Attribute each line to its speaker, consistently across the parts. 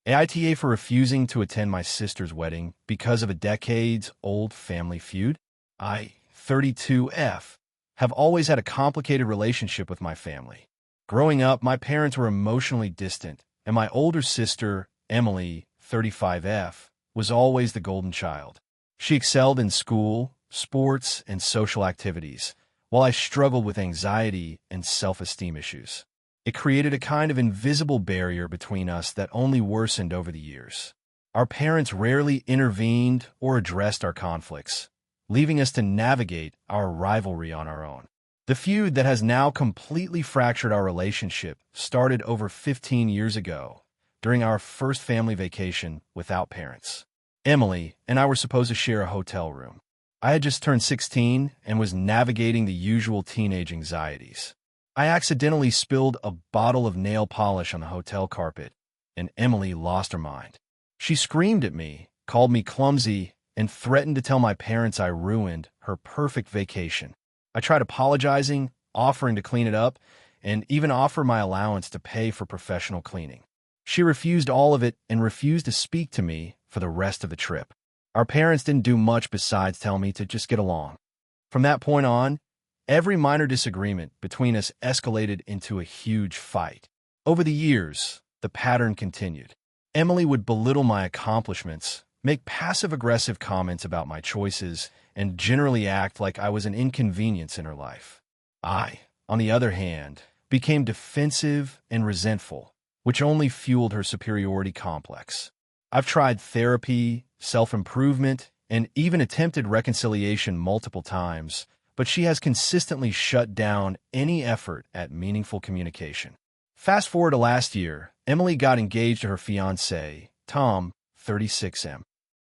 Speaker 1: AITA for refusing to attend my sister's wedding because of a decades-old family feud. I, 32F, have always had a complicated relationship with my family. Growing up, my parents were emotionally distant, and my older sister, Emily, 35F, was always the golden child. She excelled in school, sports, and social activities, while I struggled with anxiety and self-esteem issues. It created a kind of invisible barrier between us that only worsened over the years. Our parents rarely intervened or addressed our conflicts, leaving us to navigate our rivalry on our own. The feud that has now completely fractured our relationship started over 15 years ago, during our first family vacation without parents. Emily and I were supposed to share a hotel room. I had just turned 16 and was navigating the usual teenage anxieties. I accidentally spilled a bottle of nail polish on the hotel carpet, and Emily lost her mind. She screamed at me, called me clumsy, and threatened to tell my parents I ruined her perfect vacation. I tried apologizing, offering to clean it up, and even offer my allowance to pay for professional cleaning. She refused all of it and refused to speak to me for the rest of the trip. Our parents didn't do much besides tell me to just get along. From that point on, every minor disagreement between us escalated into a huge fight. Over the years, the pattern continued. Emily would belittle my accomplishments, make passive-aggressive comments about my choices, and generally act like I was an inconvenience in her life. I, on the other hand, became defensive and resentful, which only fueled her superiority complex. I've tried therapy, self-improvement, and even attempted reconciliation multiple times, but she has consistently shut down any effort at meaningful communication. Fast forward to last year, Emily got engaged to her fiancé, Tom, 36M.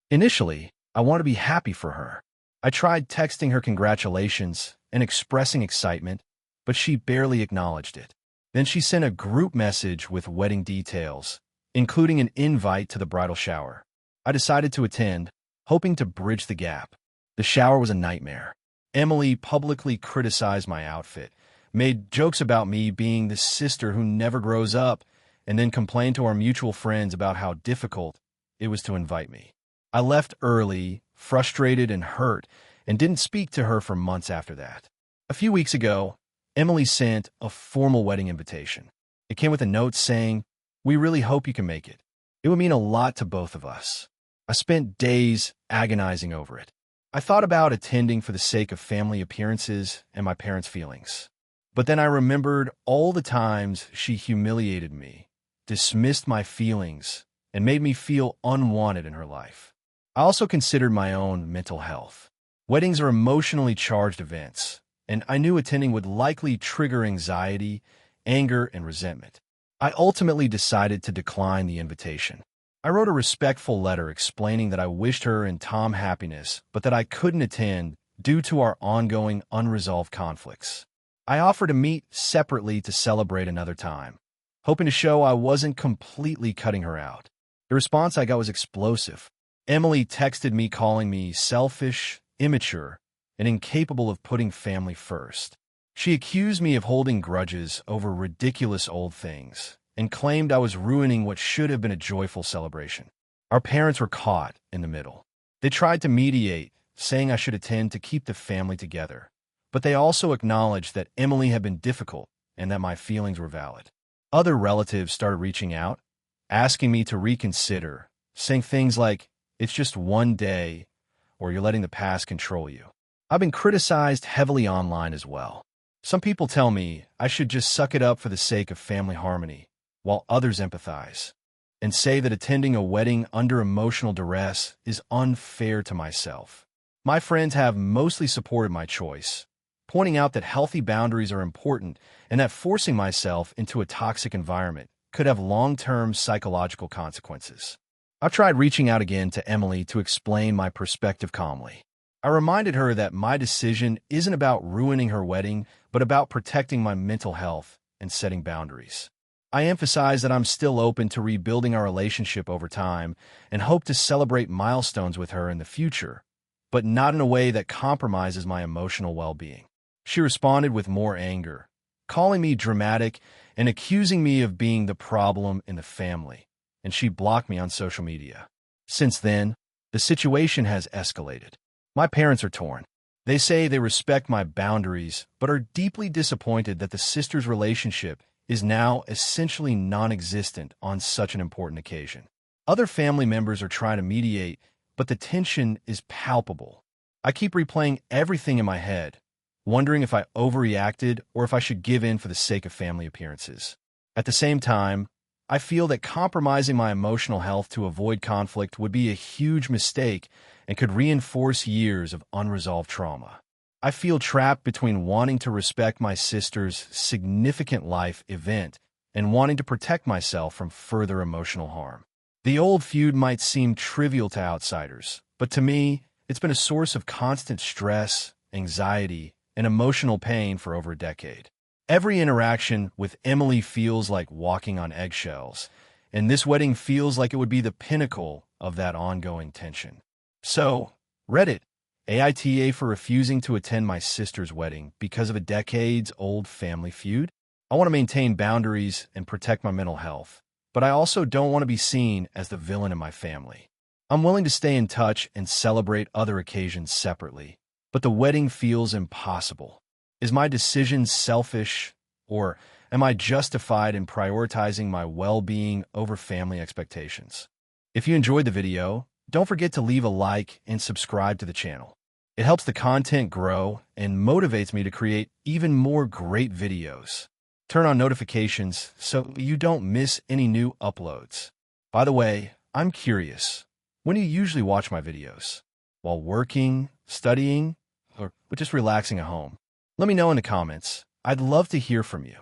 Speaker 1: Initially, I wanted to be happy for her. I tried texting her congratulations and expressing excitement, but she barely acknowledged it. Then she sent a group message with wedding details, including an invite to the bridal shower. I decided to attend, hoping to bridge the gap. The shower was a nightmare. Emily publicly criticized my outfit, made jokes about me being the sister who never grows up, and then complained to our mutual friends about how difficult it was to invite me. I left early, frustrated and hurt, and didn't speak to her for months after that. A few weeks ago, Emily sent a formal wedding invitation. It came with a note saying, "We really hope you can make it. It would mean a lot to both of us." I spent days agonizing over it. I thought about attending for the sake of family appearances and my parents' feelings. But then I remembered all the times she humiliated me, dismissed my feelings, and made me feel unwanted in her life. I also considered my own mental health. Weddings are emotionally charged events, and I knew attending would likely trigger anxiety, anger, and resentment. I ultimately decided to decline the invitation. I wrote a respectful letter explaining that I wished her and Tom happiness, but that I couldn't attend due to our ongoing unresolved conflicts. I offered to meet separately to celebrate another time, hoping to show I wasn't completely cutting her out. The response I got was explosive. Emily texted me calling me selfish, immature, and incapable of putting family first. She accused me of holding grudges over ridiculous old things, and claimed I was ruining what should have been a joyful celebration. Our parents were caught in the middle. They tried to mediate, saying I should attend to keep the family together, but they also acknowledged that Emily had been difficult and that my feelings were valid. Other relatives started reaching out, asking me to reconsider, saying things like, "It's just one day," or "You're letting the past control you." I've been criticized heavily online as well. Some people tell me I should just suck it up for the sake of family harmony, while others empathize, and say that attending a wedding under emotional duress is unfair to myself. My friends have mostly supported my choice, pointing out that healthy boundaries are important and that forcing myself into a toxic environment could have long-term psychological consequences. I've tried reaching out again to Emily to explain my perspective calmly. I reminded her that my decision isn't about ruining her wedding, but about protecting my mental health and setting boundaries. I emphasize that I'm still open to rebuilding our relationship over time and hope to celebrate milestones with her in the future, but not in a way that compromises my emotional well-being. She responded with more anger, calling me dramatic and accusing me of being the problem in the family. and she blocked me on social media. Since then, the situation has escalated. My parents are torn. They say they respect my boundaries, but are deeply disappointed that the sisters' relationship is now essentially non-existent on such an important occasion. Other family members are trying to mediate, but the tension is palpable. I keep replaying everything in my head, wondering if I overreacted or if I should give in for the sake of family appearances. At the same time, I feel that compromising my emotional health to avoid conflict would be a huge mistake and could reinforce years of unresolved trauma. I feel trapped between wanting to respect my sister's significant life event and wanting to protect myself from further emotional harm. The old feud might seem trivial to outsiders, but to me, it's been a source of constant stress, anxiety, and emotional pain for over a decade. Every interaction with Emily feels like walking on eggshells, and this wedding feels like it would be the pinnacle of that ongoing tension. So, Reddit AITA for refusing to attend my sister's wedding because of a decades-old family feud. I want to maintain boundaries and protect my mental health, but I also don't want to be seen as the villain in my family. I'm willing to stay in touch and celebrate other occasions separately, but the wedding feels impossible. Is my decision selfish, or am I justified in prioritizing my well-being over family expectations? If you enjoyed the video, don't forget to leave a like and subscribe to the channel. It helps the content grow and motivates me to create even more great videos. Turn on notifications so you don't miss any new uploads. By the way, I'm curious, when do you usually watch my videos? While working, studying, or just relaxing at home? Let me know in the comments. I'd love to hear from you.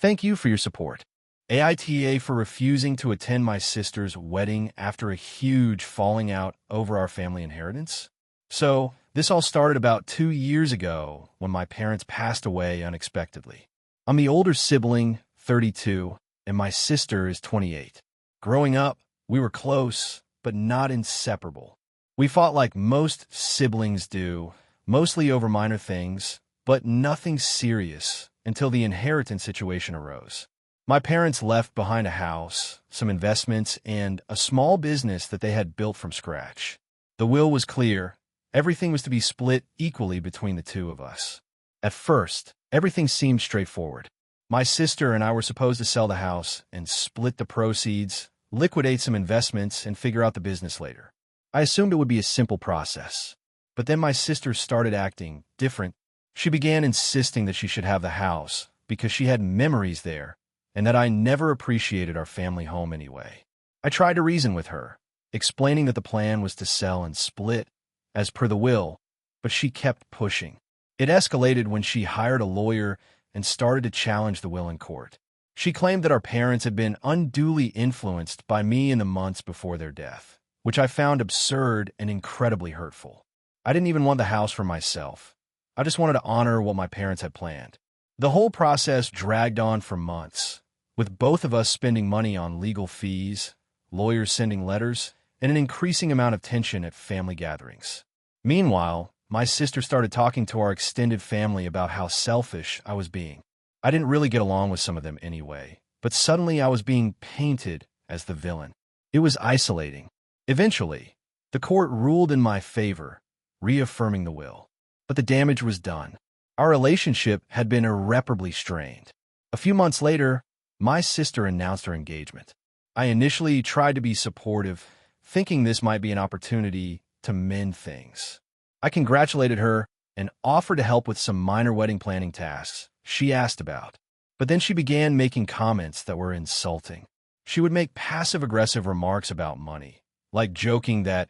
Speaker 1: Thank you for your support. AITA for refusing to attend my sister's wedding after a huge falling out over our family inheritance. So, this all started about 2 years ago when my parents passed away unexpectedly. I'm the older sibling, 32, and my sister is 28. Growing up, we were close, but not inseparable. We fought like most siblings do, mostly over minor things, but nothing serious until the inheritance situation arose. My parents left behind a house, some investments, and a small business that they had built from scratch. The will was clear. Everything was to be split equally between the two of us. At first, everything seemed straightforward. My sister and I were supposed to sell the house and split the proceeds, liquidate some investments, and figure out the business later. I assumed it would be a simple process. But then my sister started acting different. She began insisting that she should have the house because she had memories there, and that I never appreciated our family home anyway. I tried to reason with her, explaining that the plan was to sell and split, as per the will, but she kept pushing. It escalated when she hired a lawyer and started to challenge the will in court. She claimed that our parents had been unduly influenced by me in the months before their death, which I found absurd and incredibly hurtful. I didn't even want the house for myself. I just wanted to honor what my parents had planned. The whole process dragged on for months, with both of us spending money on legal fees, lawyers sending letters, and an increasing amount of tension at family gatherings. Meanwhile, my sister started talking to our extended family about how selfish I was being. I didn't really get along with some of them anyway, but suddenly I was being painted as the villain. It was isolating. Eventually, the court ruled in my favor, reaffirming the will. But the damage was done. Our relationship had been irreparably strained. A few months later, my sister announced her engagement. I initially tried to be supportive, thinking this might be an opportunity to mend things. I congratulated her and offered to help with some minor wedding planning tasks she asked about. But then she began making comments that were insulting. She would make passive-aggressive remarks about money, like joking that,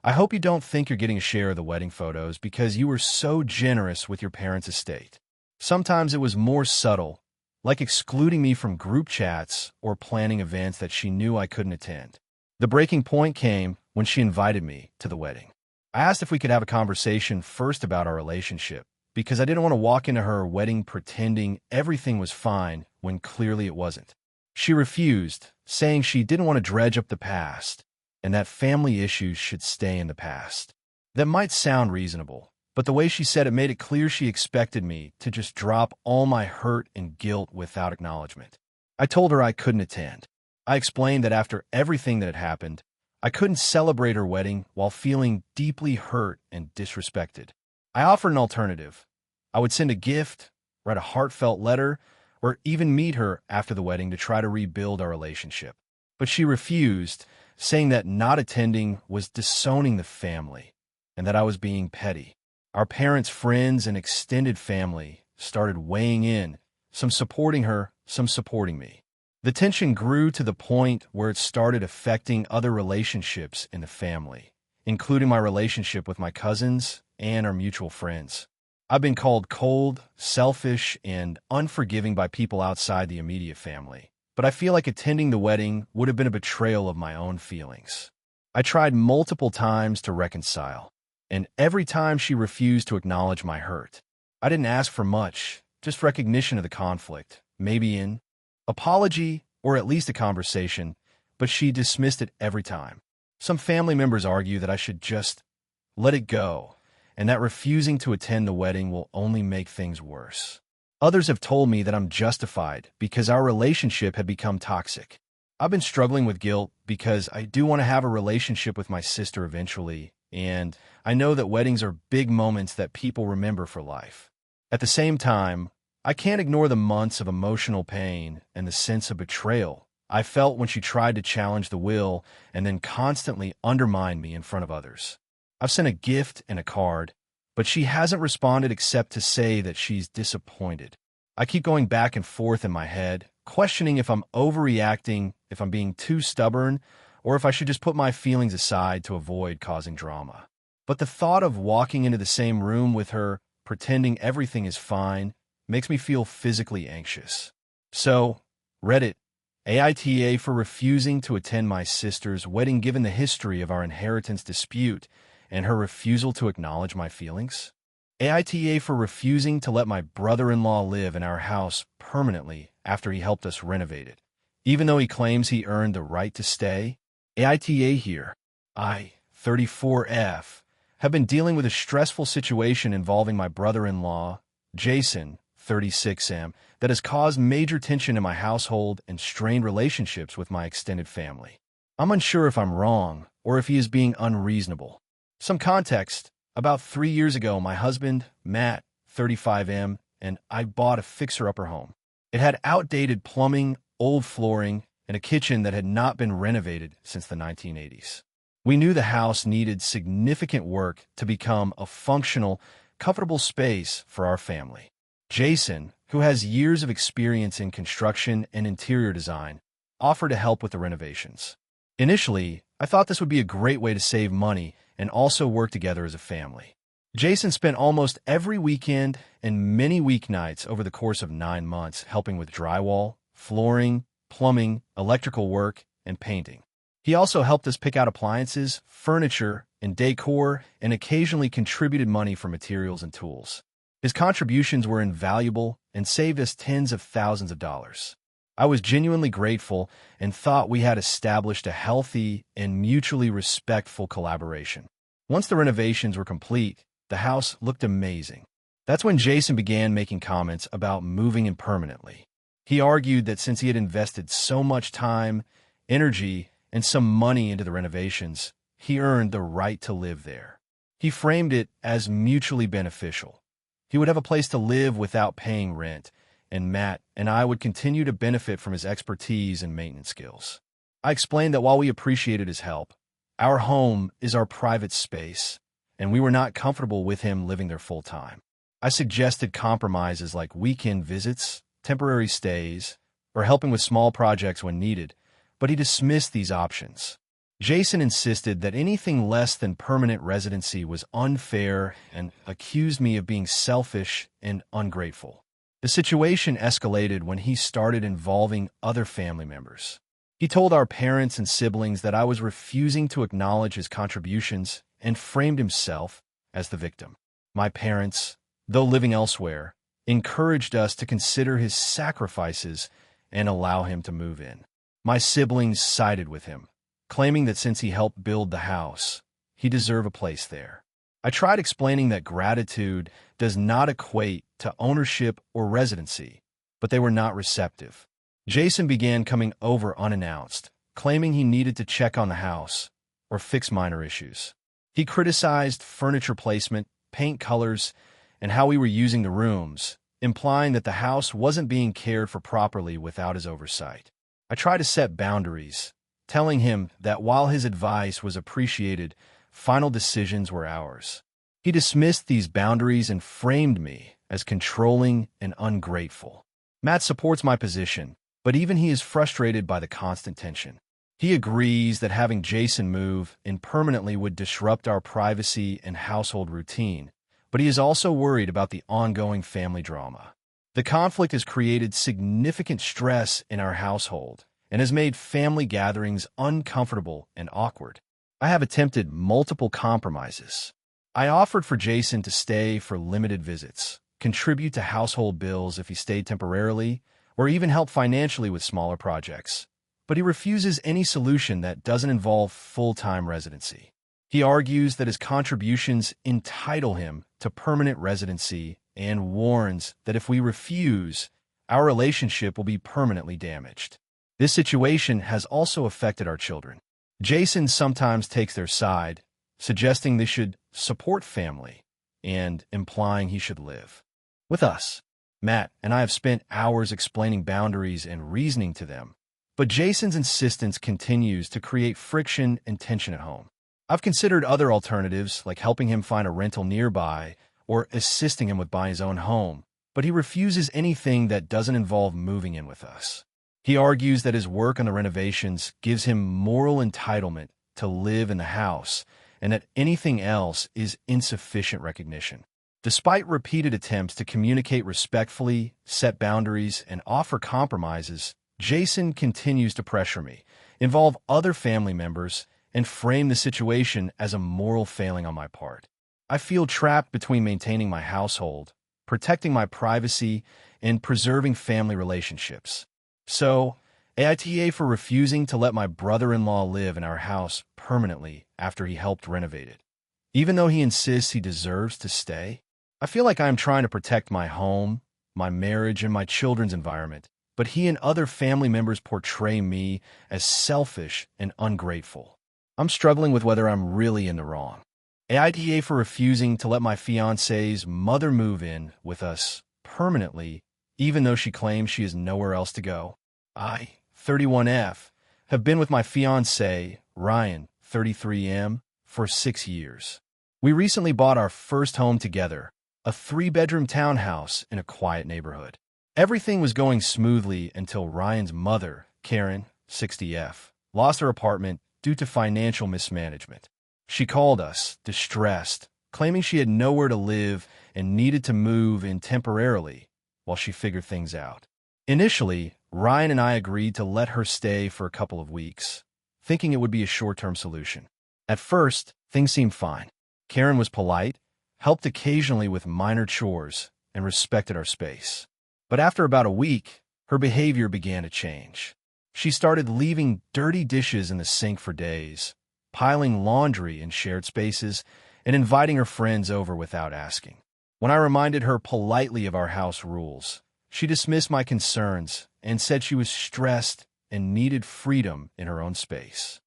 Speaker 1: "I hope you don't think you're getting a share of the wedding photos because you were so generous with your parents' estate." Sometimes it was more subtle, like excluding me from group chats or planning events that she knew I couldn't attend. The breaking point came when she invited me to the wedding. I asked if we could have a conversation first about our relationship, because I didn't want to walk into her wedding pretending everything was fine when clearly it wasn't. She refused, saying she didn't want to dredge up the past, and that family issues should stay in the past. That might sound reasonable, but the way she said it made it clear she expected me to just drop all my hurt and guilt without acknowledgement. I told her I couldn't attend. I explained that after everything that had happened, I couldn't celebrate her wedding while feeling deeply hurt and disrespected. I offered an alternative. I would send a gift, write a heartfelt letter, or even meet her after the wedding to try to rebuild our relationship. But she refused, saying that not attending was disowning the family and that I was being petty. Our parents, friends, and extended family started weighing in, some supporting her, some supporting me. The tension grew to the point where it started affecting other relationships in the family, including my relationship with my cousins and our mutual friends. I've been called cold, selfish, and unforgiving by people outside the immediate family, but I feel like attending the wedding would have been a betrayal of my own feelings. I tried multiple times to reconcile, and every time she refused to acknowledge my hurt. I didn't ask for much, just recognition of the conflict, maybe an apology or at least a conversation, but she dismissed it every time. Some family members argue that I should just let it go, and that refusing to attend the wedding will only make things worse. Others have told me that I'm justified because our relationship had become toxic. I've been struggling with guilt because I do want to have a relationship with my sister eventually, and I know that weddings are big moments that people remember for life. At the same time, I can't ignore the months of emotional pain and the sense of betrayal I felt when she tried to challenge the will and then constantly undermine me in front of others. I've sent a gift and a card, but she hasn't responded except to say that she's disappointed. I keep going back and forth in my head, questioning if I'm overreacting, if I'm being too stubborn, or if I should just put my feelings aside to avoid causing drama. But the thought of walking into the same room with her, pretending everything is fine, makes me feel physically anxious. So, Reddit AITA for refusing to attend my sister's wedding given the history of our inheritance dispute and her refusal to acknowledge my feelings. AITA for refusing to let my brother-in-law live in our house permanently after he helped us renovate it. Even though he claims he earned the right to stay, AITA here. I, 34F, have been dealing with a stressful situation involving my brother-in-law, Jason, 36M, that has caused major tension in my household and strained relationships with my extended family. I'm unsure if I'm wrong or if he is being unreasonable. Some context: about 3 years ago, my husband, Matt, 35M, and I bought a fixer-upper home. It had outdated plumbing, old flooring, and a kitchen that had not been renovated since the 1980s. We knew the house needed significant work to become a functional, comfortable space for our family. Jason, who has years of experience in construction and interior design, offered to help with the renovations. Initially, I thought this would be a great way to save money and also work together as a family. Jason spent almost every weekend and many weeknights over the course of 9 months helping with drywall, flooring, plumbing, electrical work, and painting. He also helped us pick out appliances, furniture, and decor, and occasionally contributed money for materials and tools. His contributions were invaluable and saved us tens of thousands of dollars. I was genuinely grateful and thought we had established a healthy and mutually respectful collaboration. Once the renovations were complete, the house looked amazing. That's when Jason began making comments about moving in permanently. He argued that since he had invested so much time, energy, and some money into the renovations, he earned the right to live there. He framed it as mutually beneficial. He would have a place to live without paying rent, and Matt and I would continue to benefit from his expertise and maintenance skills. I explained that while we appreciated his help, our home is our private space, and we were not comfortable with him living there full-time. I suggested compromises like weekend visits, temporary stays, or helping with small projects when needed, but he dismissed these options. Jason insisted that anything less than permanent residency was unfair and accused me of being selfish and ungrateful. The situation escalated when he started involving other family members. He told our parents and siblings that I was refusing to acknowledge his contributions and framed himself as the victim. My parents, though living elsewhere, encouraged us to consider his sacrifices and allow him to move in. My siblings sided with him, claiming that since he helped build the house, he deserved a place there. I tried explaining that gratitude does not equate to ownership or residency, but they were not receptive. Jason began coming over unannounced, claiming he needed to check on the house or fix minor issues. He criticized furniture placement, paint colors, and how we were using the rooms, implying that the house wasn't being cared for properly without his oversight. I tried to set boundaries, telling him that while his advice was appreciated, final decisions were ours. He dismissed these boundaries and framed me as controlling and ungrateful. Matt supports my position, but even he is frustrated by the constant tension. He agrees that having Jason move in permanently would disrupt our privacy and household routine, but he is also worried about the ongoing family drama. The conflict has created significant stress in our household and has made family gatherings uncomfortable and awkward. I have attempted multiple compromises. I offered for Jason to stay for limited visits, contribute to household bills if he stayed temporarily, or even help financially with smaller projects. But he refuses any solution that doesn't involve full-time residency. He argues that his contributions entitle him to permanent residency and warns that if we refuse, our relationship will be permanently damaged. This situation has also affected our children. Jason sometimes takes their side, suggesting they should support family and implying he should live with us. Matt and I have spent hours explaining boundaries and reasoning to them, but Jason's insistence continues to create friction and tension at home. I've considered other alternatives, like helping him find a rental nearby or assisting him with buying his own home, but he refuses anything that doesn't involve moving in with us. He argues that his work on the renovations gives him moral entitlement to live in the house and that anything else is insufficient recognition. Despite repeated attempts to communicate respectfully, set boundaries, and offer compromises, Jason continues to pressure me, involve other family members, and frame the situation as a moral failing on my part. I feel trapped between maintaining my household, protecting my privacy, and preserving family relationships. So, AITA for refusing to let my brother-in-law live in our house permanently after he helped renovate it. Even though he insists he deserves to stay, I feel like I am trying to protect my home, my marriage, and my children's environment, but he and other family members portray me as selfish and ungrateful. I'm struggling with whether I'm really in the wrong. AITA for refusing to let my fiancé's mother move in with us permanently, even though she claims she has nowhere else to go. I, 31F, have been with my fiancé, Ryan, 33M, for 6 years. We recently bought our first home together, a 3-bedroom townhouse in a quiet neighborhood. Everything was going smoothly until Ryan's mother, Karen, 60F, lost her apartment due to financial mismanagement. She called us, distressed, claiming she had nowhere to live and needed to move in temporarily while she figured things out. Initially, Ryan and I agreed to let her stay for a couple of weeks, thinking it would be a short-term solution. At first, things seemed fine. Karen was polite, helped occasionally with minor chores, and respected our space. But after about a week, her behavior began to change. She started leaving dirty dishes in the sink for days, piling laundry in shared spaces, and inviting her friends over without asking. When I reminded her politely of our house rules, she dismissed my concerns and said she was stressed and needed freedom in her own space.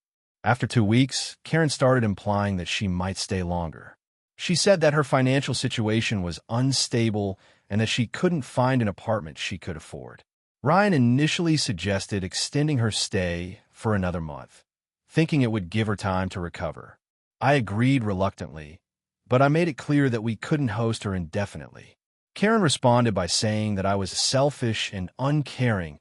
Speaker 1: After 2 weeks, Karen started implying that she might stay longer. She said that her financial situation was unstable and that she couldn't find an apartment she could afford. Ryan initially suggested extending her stay for another month, thinking it would give her time to recover. I agreed reluctantly, but I made it clear that we couldn't host her indefinitely. Karen responded by saying that I was selfish and uncaring,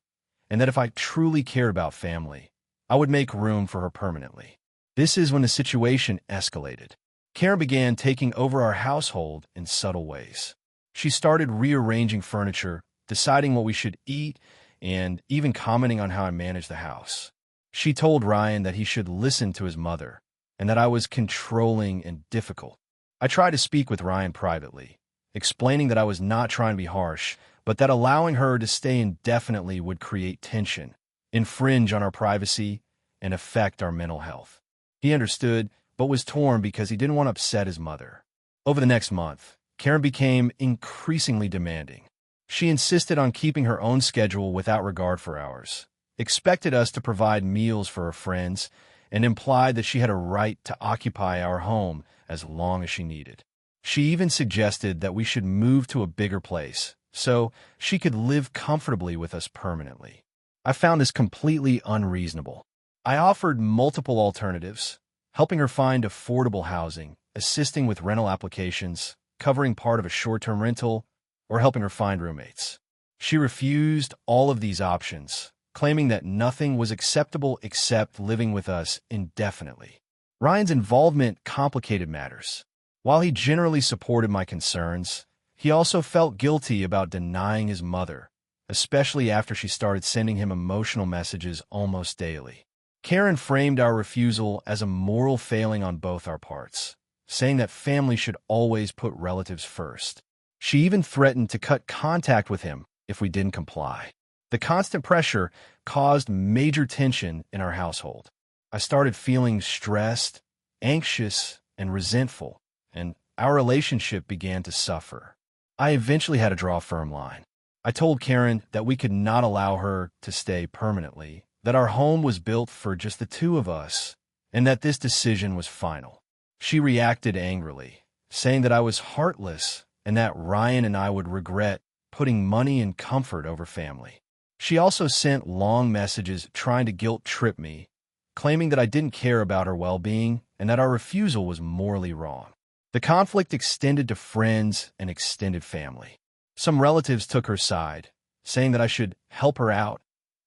Speaker 1: and that if I truly cared about family, I would make room for her permanently. This is when the situation escalated. Karen began taking over our household in subtle ways. She started rearranging furniture, deciding what we should eat, and even commenting on how I managed the house. She told Ryan that he should listen to his mother, and that I was controlling and difficult. I tried to speak with Ryan privately, explaining that I was not trying to be harsh, but that allowing her to stay indefinitely would create tension, infringe on our privacy, and affect our mental health. He understood, but was torn because he didn't want to upset his mother. Over the next month, Karen became increasingly demanding. She insisted on keeping her own schedule without regard for ours, expected us to provide meals for her friends, and implied that she had a right to occupy our home as long as she needed. She even suggested that we should move to a bigger place so she could live comfortably with us permanently. I found this completely unreasonable. I offered multiple alternatives, helping her find affordable housing, assisting with rental applications, covering part of a short-term rental, or helping her find roommates. She refused all of these options, claiming that nothing was acceptable except living with us indefinitely. Ryan's involvement complicated matters. While he generally supported my concerns, he also felt guilty about denying his mother, especially after she started sending him emotional messages almost daily. Karen framed our refusal as a moral failing on both our parts, saying that family should always put relatives first. She even threatened to cut contact with him if we didn't comply. The constant pressure caused major tension in our household. I started feeling stressed, anxious, and resentful, and our relationship began to suffer. I eventually had to draw a firm line. I told Karen that we could not allow her to stay permanently, that our home was built for just the two of us, and that this decision was final. She reacted angrily, saying that I was heartless and that Ryan and I would regret putting money and comfort over family. She also sent long messages trying to guilt-trip me, claiming that I didn't care about her well-being and that our refusal was morally wrong. The conflict extended to friends and extended family. Some relatives took her side, saying that I should help her out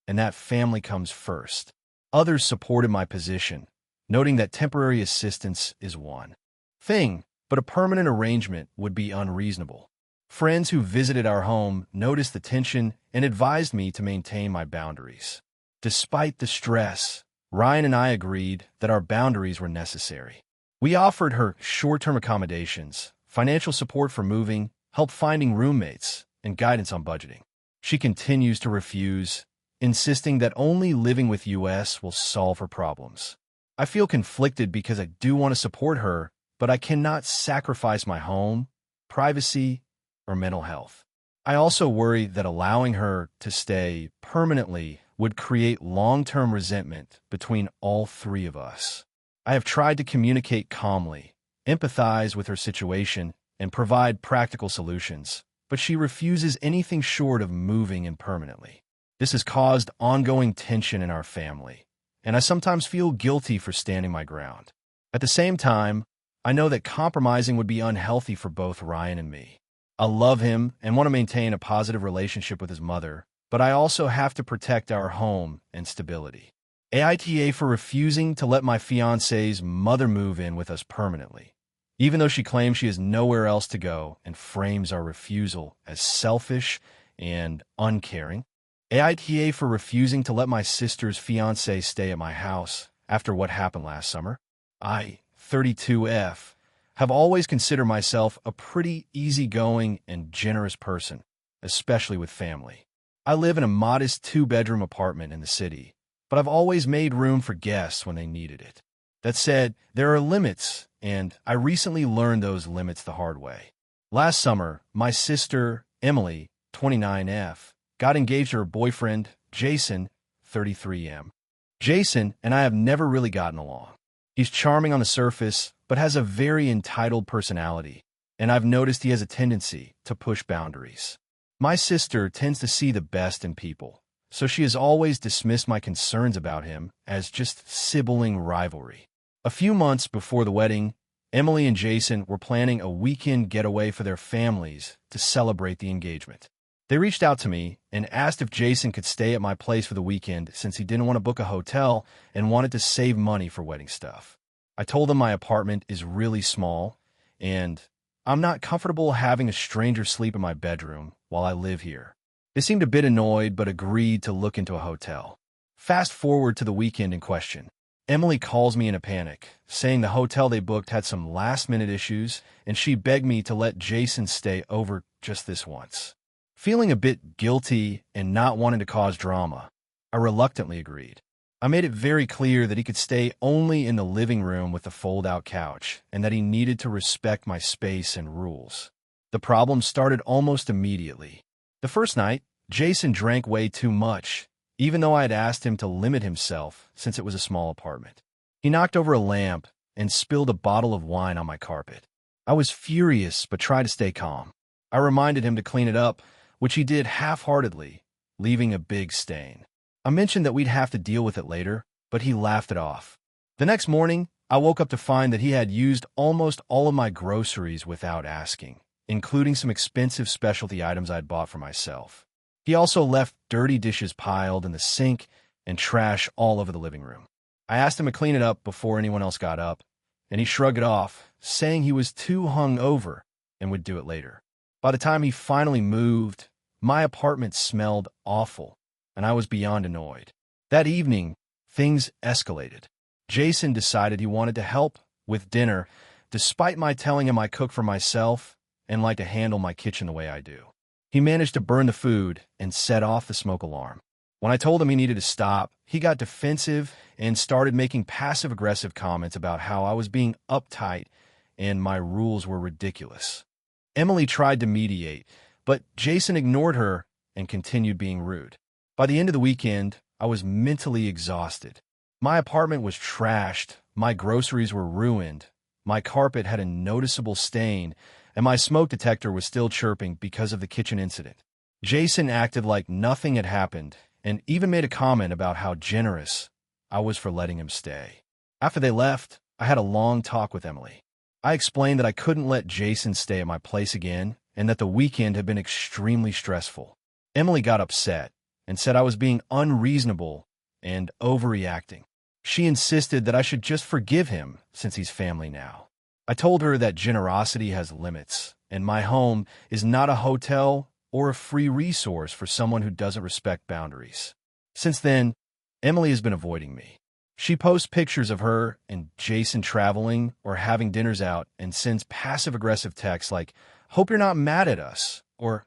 Speaker 1: and that family comes first. Others supported my position, noting that temporary assistance is one thing, but a permanent arrangement would be unreasonable. Friends who visited our home noticed the tension and advised me to maintain my boundaries. Despite the stress, Ryan and I agreed that our boundaries were necessary. We offered her short-term accommodations, financial support for moving, help finding roommates, and guidance on budgeting. She continues to refuse, insisting that only living with us will solve her problems. I feel conflicted because I do want to support her, but I cannot sacrifice my home, privacy, or mental health. I also worry that allowing her to stay permanently would create long-term resentment between all three of us. I have tried to communicate calmly, empathize with her situation, and provide practical solutions, but she refuses anything short of moving in permanently. This has caused ongoing tension in our family, and I sometimes feel guilty for standing my ground. At the same time, I know that compromising would be unhealthy for both Ryan and me. I love him and want to maintain a positive relationship with his mother, but I also have to protect our home and stability. AITA for refusing to let my fiance's mother move in with us permanently, even though she claims she has nowhere else to go and frames our refusal as selfish and uncaring. AITA for refusing to let my sister's fiancé stay at my house after what happened last summer. I, 32F, have always considered myself a pretty easygoing and generous person, especially with family. I live in a modest 2-bedroom apartment in the city, but I've always made room for guests when they needed it. That said, there are limits, and I recently learned those limits the hard way. Last summer, my sister, Emily, 29F, got engaged to her boyfriend, Jason, 33M. Jason and I have never really gotten along. He's charming on the surface, but has a very entitled personality, and I've noticed he has a tendency to push boundaries. My sister tends to see the best in people, so she has always dismissed my concerns about him as just sibling rivalry. A few months before the wedding, Emily and Jason were planning a weekend getaway for their families to celebrate the engagement. They reached out to me and asked if Jason could stay at my place for the weekend since he didn't want to book a hotel and wanted to save money for wedding stuff. I told them my apartment is really small, and I'm not comfortable having a stranger sleep in my bedroom while I live here. They seemed a bit annoyed but agreed to look into a hotel. Fast forward to the weekend in question. Emily calls me in a panic, saying the hotel they booked had some last-minute issues, and she begged me to let Jason stay over just this once. Feeling a bit guilty and not wanting to cause drama, I reluctantly agreed. I made it very clear that he could stay only in the living room with the fold-out couch and that he needed to respect my space and rules. The problem started almost immediately. The first night, Jason drank way too much, even though I had asked him to limit himself since it was a small apartment. He knocked over a lamp and spilled a bottle of wine on my carpet. I was furious but tried to stay calm. I reminded him to clean it up, which he did half-heartedly, leaving a big stain. I mentioned that we'd have to deal with it later, but he laughed it off. The next morning, I woke up to find that he had used almost all of my groceries without asking, including some expensive specialty items I'd bought for myself. He also left dirty dishes piled in the sink and trash all over the living room. I asked him to clean it up before anyone else got up, and he shrugged it off, saying he was too hungover and would do it later. By the time he finally moved, my apartment smelled awful, and I was beyond annoyed. That evening, things escalated. Jason decided he wanted to help with dinner, despite my telling him I cook for myself and like to handle my kitchen the way I do. He managed to burn the food and set off the smoke alarm. When I told him he needed to stop, he got defensive and started making passive-aggressive comments about how I was being uptight and my rules were ridiculous. Emily tried to mediate, but Jason ignored her and continued being rude. By the end of the weekend, I was mentally exhausted. My apartment was trashed, my groceries were ruined, my carpet had a noticeable stain, and my smoke detector was still chirping because of the kitchen incident. Jason acted like nothing had happened and even made a comment about how generous I was for letting him stay. After they left, I had a long talk with Emily. I explained that I couldn't let Jason stay at my place again and that the weekend had been extremely stressful. Emily got upset and said I was being unreasonable and overreacting. She insisted that I should just forgive him since he's family now. I told her that generosity has limits, and my home is not a hotel or a free resource for someone who doesn't respect boundaries. Since then, Emily has been avoiding me. She posts pictures of her and Jason traveling or having dinners out and sends passive-aggressive texts like, "Hope you're not mad at us," or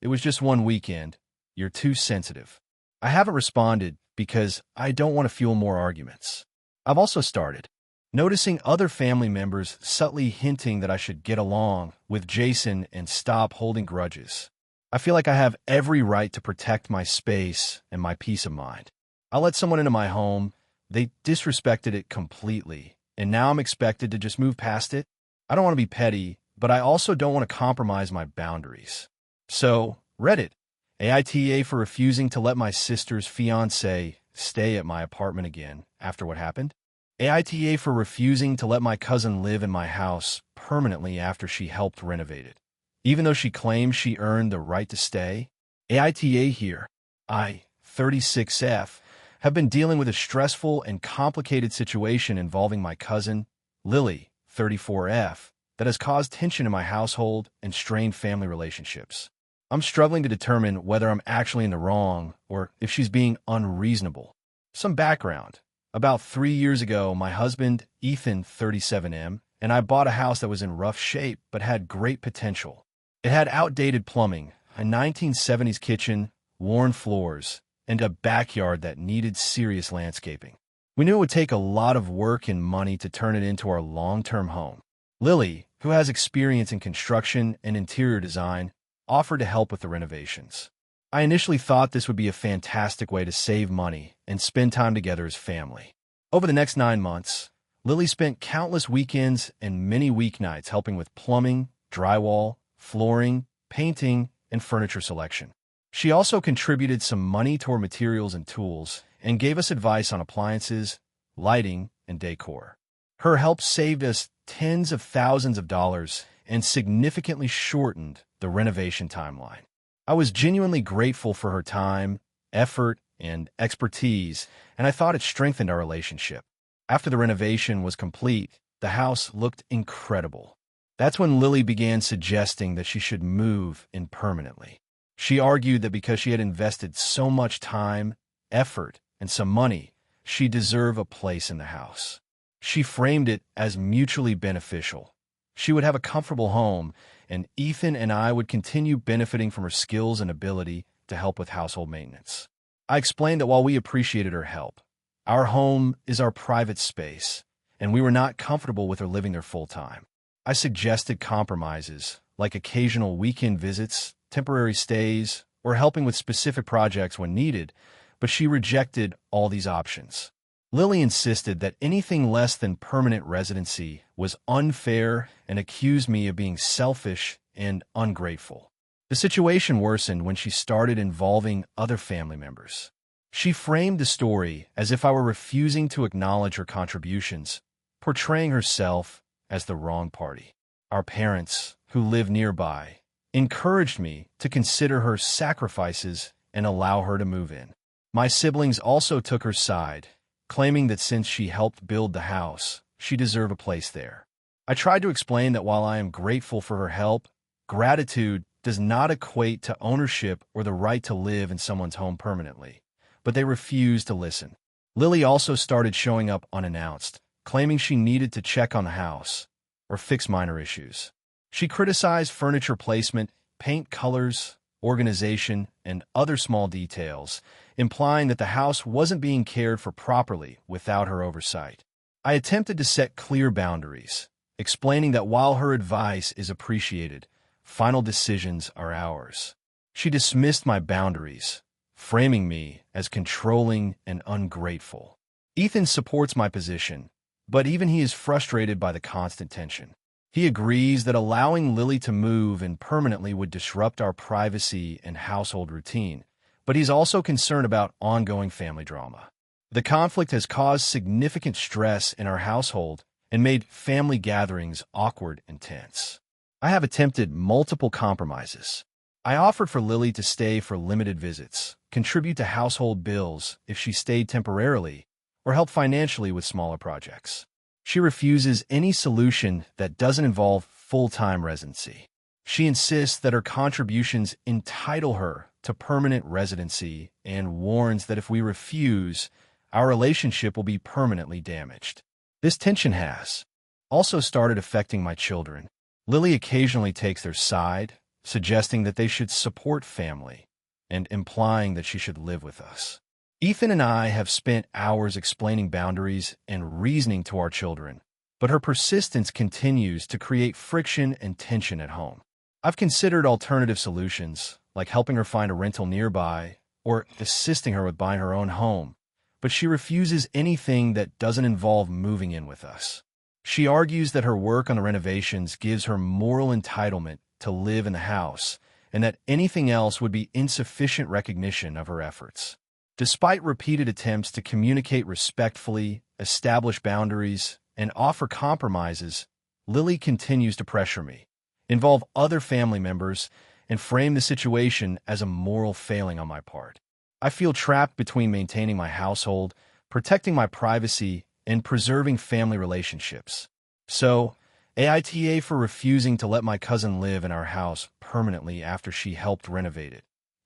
Speaker 1: "It was just one weekend. You're too sensitive." I haven't responded because I don't want to fuel more arguments. I've also started noticing other family members subtly hinting that I should get along with Jason and stop holding grudges. I feel like I have every right to protect my space and my peace of mind. I let someone into my home, they disrespected it completely, and now I'm expected to just move past it. I don't want to be petty, but I also don't want to compromise my boundaries. So, Reddit AITA for refusing to let my sister's fiancé stay at my apartment again after what happened. AITA for refusing to let my cousin live in my house permanently after she helped renovate it, even though she claims she earned the right to stay. AITA here. I, 36F, have been dealing with a stressful and complicated situation involving my cousin, Lily, 34F, that has caused tension in my household and strained family relationships. I'm struggling to determine whether I'm actually in the wrong or if she's being unreasonable. Some background. About 3 years ago, my husband, Ethan, 37M, and I bought a house that was in rough shape but had great potential. It had outdated plumbing, a 1970s kitchen, worn floors, and a backyard that needed serious landscaping. We knew it would take a lot of work and money to turn it into our long-term home. Lily, who has experience in construction and interior design, offered to help with the renovations. I initially thought this would be a fantastic way to save money and spend time together as family. Over the next 9 months, Lily spent countless weekends and many weeknights helping with plumbing, drywall, flooring, painting, and furniture selection. She also contributed some money toward materials and tools and gave us advice on appliances, lighting, and decor. Her help saved us tens of thousands of dollars and significantly shortened the renovation timeline. I was genuinely grateful for her time, effort, and expertise, and I thought it strengthened our relationship. After the renovation was complete, the house looked incredible. That's when Lily began suggesting that she should move in permanently. She argued that because she had invested so much time, effort, and some money, she deserved a place in the house. She framed it as mutually beneficial. She would have a comfortable home, and Ethan and I would continue benefiting from her skills and ability to help with household maintenance. I explained that while we appreciated her help, our home is our private space, and we were not comfortable with her living there full-time. I suggested compromises, like occasional weekend visits, temporary stays, or helping with specific projects when needed, but she rejected all these options. Lily insisted that anything less than permanent residency was unfair and accused me of being selfish and ungrateful. The situation worsened when she started involving other family members. She framed the story as if I were refusing to acknowledge her contributions, portraying herself as the wrong party. Our parents, who live nearby, encouraged me to consider her sacrifices and allow her to move in. My siblings also took her side, claiming that since she helped build the house, she deserved a place there. I tried to explain that while I am grateful for her help, gratitude does not equate to ownership or the right to live in someone's home permanently, but they refused to listen. Lily also started showing up unannounced, claiming she needed to check on the house or fix minor issues. She criticized furniture placement, paint colors, organization, and other small details, implying that the house wasn't being cared for properly without her oversight. I attempted to set clear boundaries, explaining that while her advice is appreciated, final decisions are ours. She dismissed my boundaries, framing me as controlling and ungrateful. Ethan supports my position, but even he is frustrated by the constant tension. He agrees that allowing Lily to move in permanently would disrupt our privacy and household routine, but he's also concerned about ongoing family drama. The conflict has caused significant stress in our household and made family gatherings awkward and tense. I have attempted multiple compromises. I offered for Lily to stay for limited visits, contribute to household bills if she stayed temporarily, or help financially with smaller projects. She refuses any solution that doesn't involve full-time residency. She insists that her contributions entitle her to permanent residency and warns that if we refuse, our relationship will be permanently damaged. This tension has also started affecting my children. Lily occasionally takes their side, suggesting that they should support family and implying that she should live with us. Ethan and I have spent hours explaining boundaries and reasoning to our children, but her persistence continues to create friction and tension at home. I've considered alternative solutions, like helping her find a rental nearby or assisting her with buying her own home, but she refuses anything that doesn't involve moving in with us. She argues that her work on the renovations gives her moral entitlement to live in the house and that anything else would be insufficient recognition of her efforts. Despite repeated attempts to communicate respectfully, establish boundaries, and offer compromises, Lily continues to pressure me, involve other family members, and frame the situation as a moral failing on my part. I feel trapped between maintaining my household, protecting my privacy, and preserving family relationships. So, AITA for refusing to let my cousin live in our house permanently after she helped renovate it,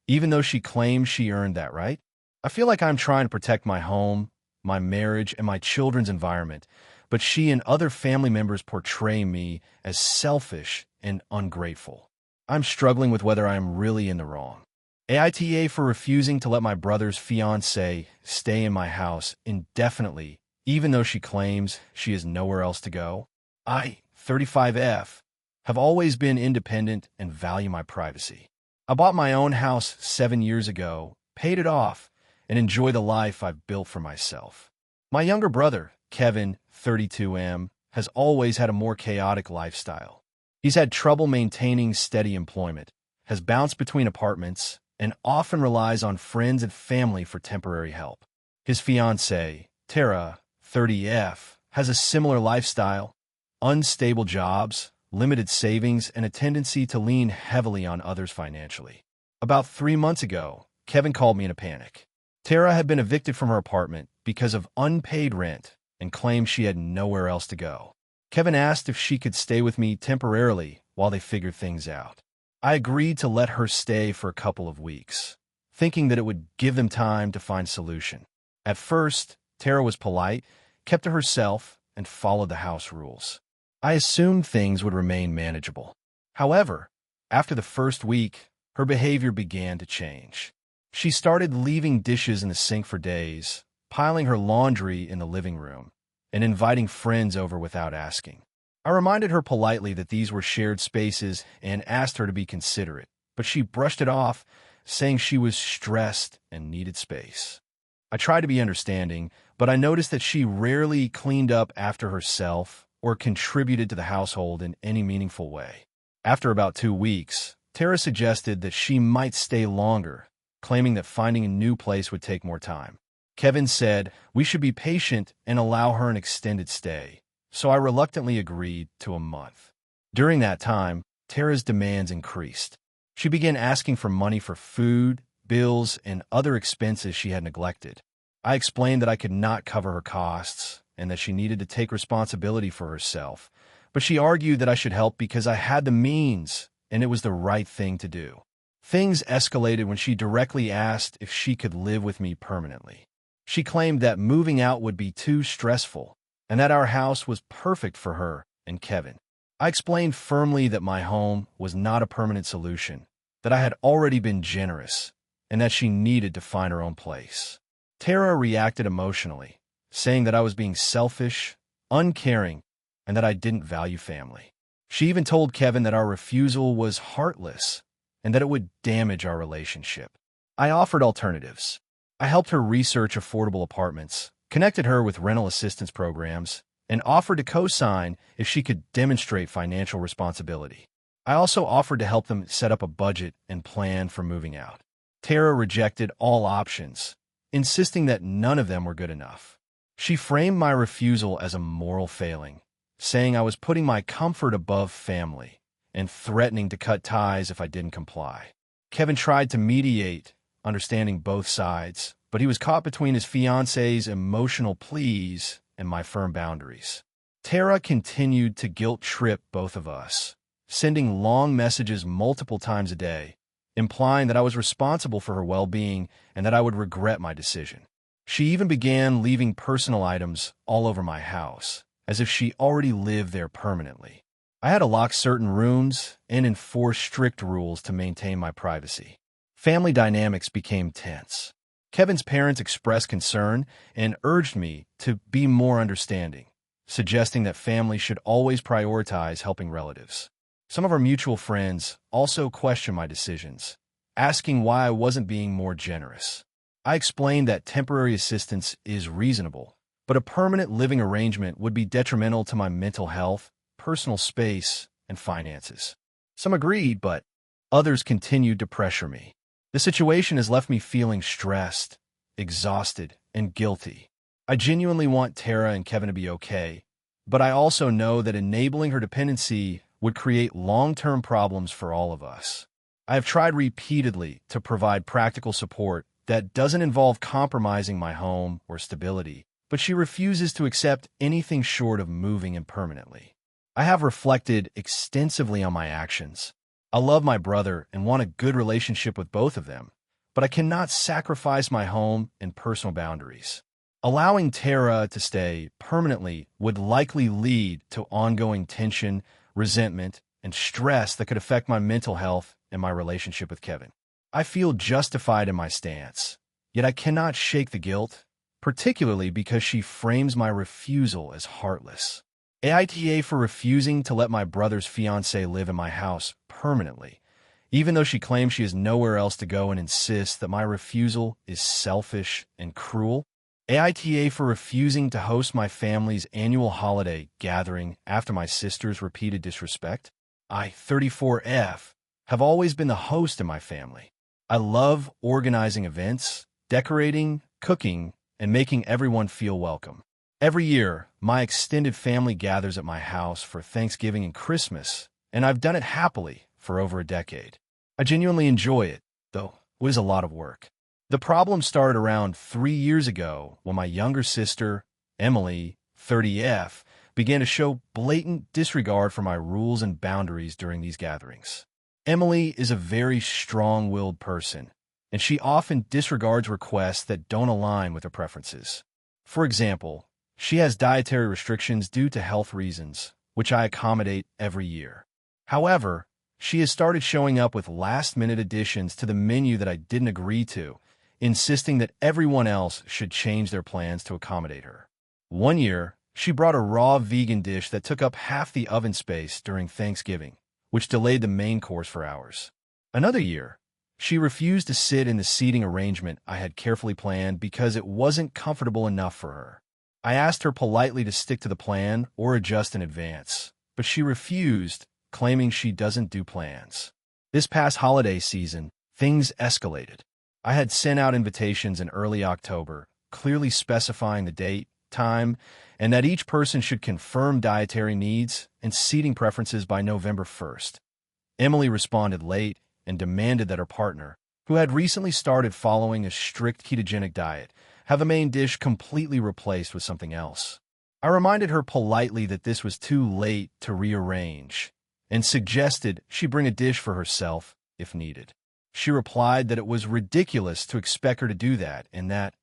Speaker 1: even though she claims she earned that right. I feel like I'm trying to protect my home, my marriage, and my children's environment, but she and other family members portray me as selfish and ungrateful. I'm struggling with whether I am really in the wrong. AITA for refusing to let my brother's fiancée stay in my house indefinitely, even though she claims she has nowhere else to go. I, 35F, have always been independent and value my privacy. I bought my own house 7 years ago, paid it off, and enjoy the life I've built for myself. My younger brother, Kevin, 32M, has always had a more chaotic lifestyle. He's had trouble maintaining steady employment, has bounced between apartments, and often relies on friends and family for temporary help. His fiancée, Tara, 30F, has a similar lifestyle, unstable jobs, limited savings, and a tendency to lean heavily on others financially. About 3 months ago, Kevin called me in a panic. Tara had been evicted from her apartment because of unpaid rent and claimed she had nowhere else to go. Kevin asked if she could stay with me temporarily while they figured things out. I agreed to let her stay for a couple of weeks, thinking that it would give them time to find a solution. At first, Tara was polite, kept to herself, and followed the house rules. I assumed things would remain manageable. However, after the first week, her behavior began to change. She started leaving dishes in the sink for days, piling her laundry in the living room, and inviting friends over without asking. I reminded her politely that these were shared spaces and asked her to be considerate, but she brushed it off saying she was stressed and needed space. I tried to be understanding, but I noticed that she rarely cleaned up after herself or contributed to the household in any meaningful way. After about 2 weeks, Tara suggested that she might stay longer, claiming that finding a new place would take more time. Kevin said we should be patient and allow her an extended stay, so I reluctantly agreed to a month. During that time, Tara's demands increased. She began asking for money for food, bills, and other expenses she had neglected. I explained that I could not cover her costs and that she needed to take responsibility for herself, but she argued that I should help because I had the means and it was the right thing to do. Things escalated when she directly asked if she could live with me permanently. She claimed that moving out would be too stressful and that our house was perfect for her and Kevin. I explained firmly that my home was not a permanent solution, that I had already been generous, and that she needed to find her own place. Tara reacted emotionally, saying that I was being selfish, uncaring, and that I didn't value family. She even told Kevin that our refusal was heartless and that it would damage our relationship. I offered alternatives. I helped her research affordable apartments, connected her with rental assistance programs, and offered to co-sign if she could demonstrate financial responsibility. I also offered to help them set up a budget and plan for moving out. Tara rejected all options, insisting that none of them were good enough. She framed my refusal as a moral failing, saying I was putting my comfort above family and threatening to cut ties if I didn't comply. Kevin tried to mediate, understanding both sides, but he was caught between his fiancé's emotional pleas and my firm boundaries. Tara continued to guilt-trip both of us, sending long messages multiple times a day, implying that I was responsible for her well-being and that I would regret my decision. She even began leaving personal items all over my house, as if she already lived there permanently. I had to lock certain rooms and enforce strict rules to maintain my privacy. Family dynamics became tense. Kevin's parents expressed concern and urged me to be more understanding, suggesting that family should always prioritize helping relatives. Some of our mutual friends also questioned my decisions, asking why I wasn't being more generous. I explained that temporary assistance is reasonable, but a permanent living arrangement would be detrimental to my mental health, personal space, and finances. Some agreed, but others continued to pressure me. The situation has left me feeling stressed, exhausted, and guilty. I genuinely want Tara and Kevin to be okay, but I also know that enabling her dependency would create long-term problems for all of us. I have tried repeatedly to provide practical support that doesn't involve compromising my home or stability, but she refuses to accept anything short of moving impermanently. I have reflected extensively on my actions. I love my brother and want a good relationship with both of them, but I cannot sacrifice my home and personal boundaries. Allowing Tara to stay permanently would likely lead to ongoing tension, resentment, and stress that could affect my mental health and my relationship with Kevin. I feel justified in my stance, yet I cannot shake the guilt, particularly because she frames my refusal as heartless. AITA for refusing to let my brother's fiancée live in my house permanently, even though she claims she has nowhere else to go and insists that my refusal is selfish and cruel. AITA for refusing to host my family's annual holiday gathering after my sister's repeated disrespect. I, 34F, have always been the host in my family. I love organizing events, decorating, cooking, and making everyone feel welcome. Every year, my extended family gathers at my house for Thanksgiving and Christmas, and I've done it happily for over a decade. I genuinely enjoy it, though it is a lot of work. The problem started around 3 years ago when my younger sister, Emily, 30F, began to show blatant disregard for my rules and boundaries during these gatherings. Emily is a very strong-willed person, and she often disregards requests that don't align with her preferences. For example, she has dietary restrictions due to health reasons, which I accommodate every year. However, she has started showing up with last-minute additions to the menu that I didn't agree to, insisting that everyone else should change their plans to accommodate her. One year, she brought a raw vegan dish that took up half the oven space during Thanksgiving, which delayed the main course for hours. Another year, She refused to sit in the seating arrangement I had carefully planned because it wasn't comfortable enough for her. I asked her politely to stick to the plan or adjust in advance, but she refused, claiming she doesn't do plans. This past holiday season, things escalated. I had sent out invitations in early October, clearly specifying the date, time, and that each person should confirm dietary needs and seating preferences by November 1st. Emily responded late and demanded that her partner, who had recently started following a strict ketogenic diet, have the main dish completely replaced with something else. I reminded her politely that this was too late to rearrange and suggested she bring a dish for herself if needed. She replied that it was ridiculous to expect her to do that and that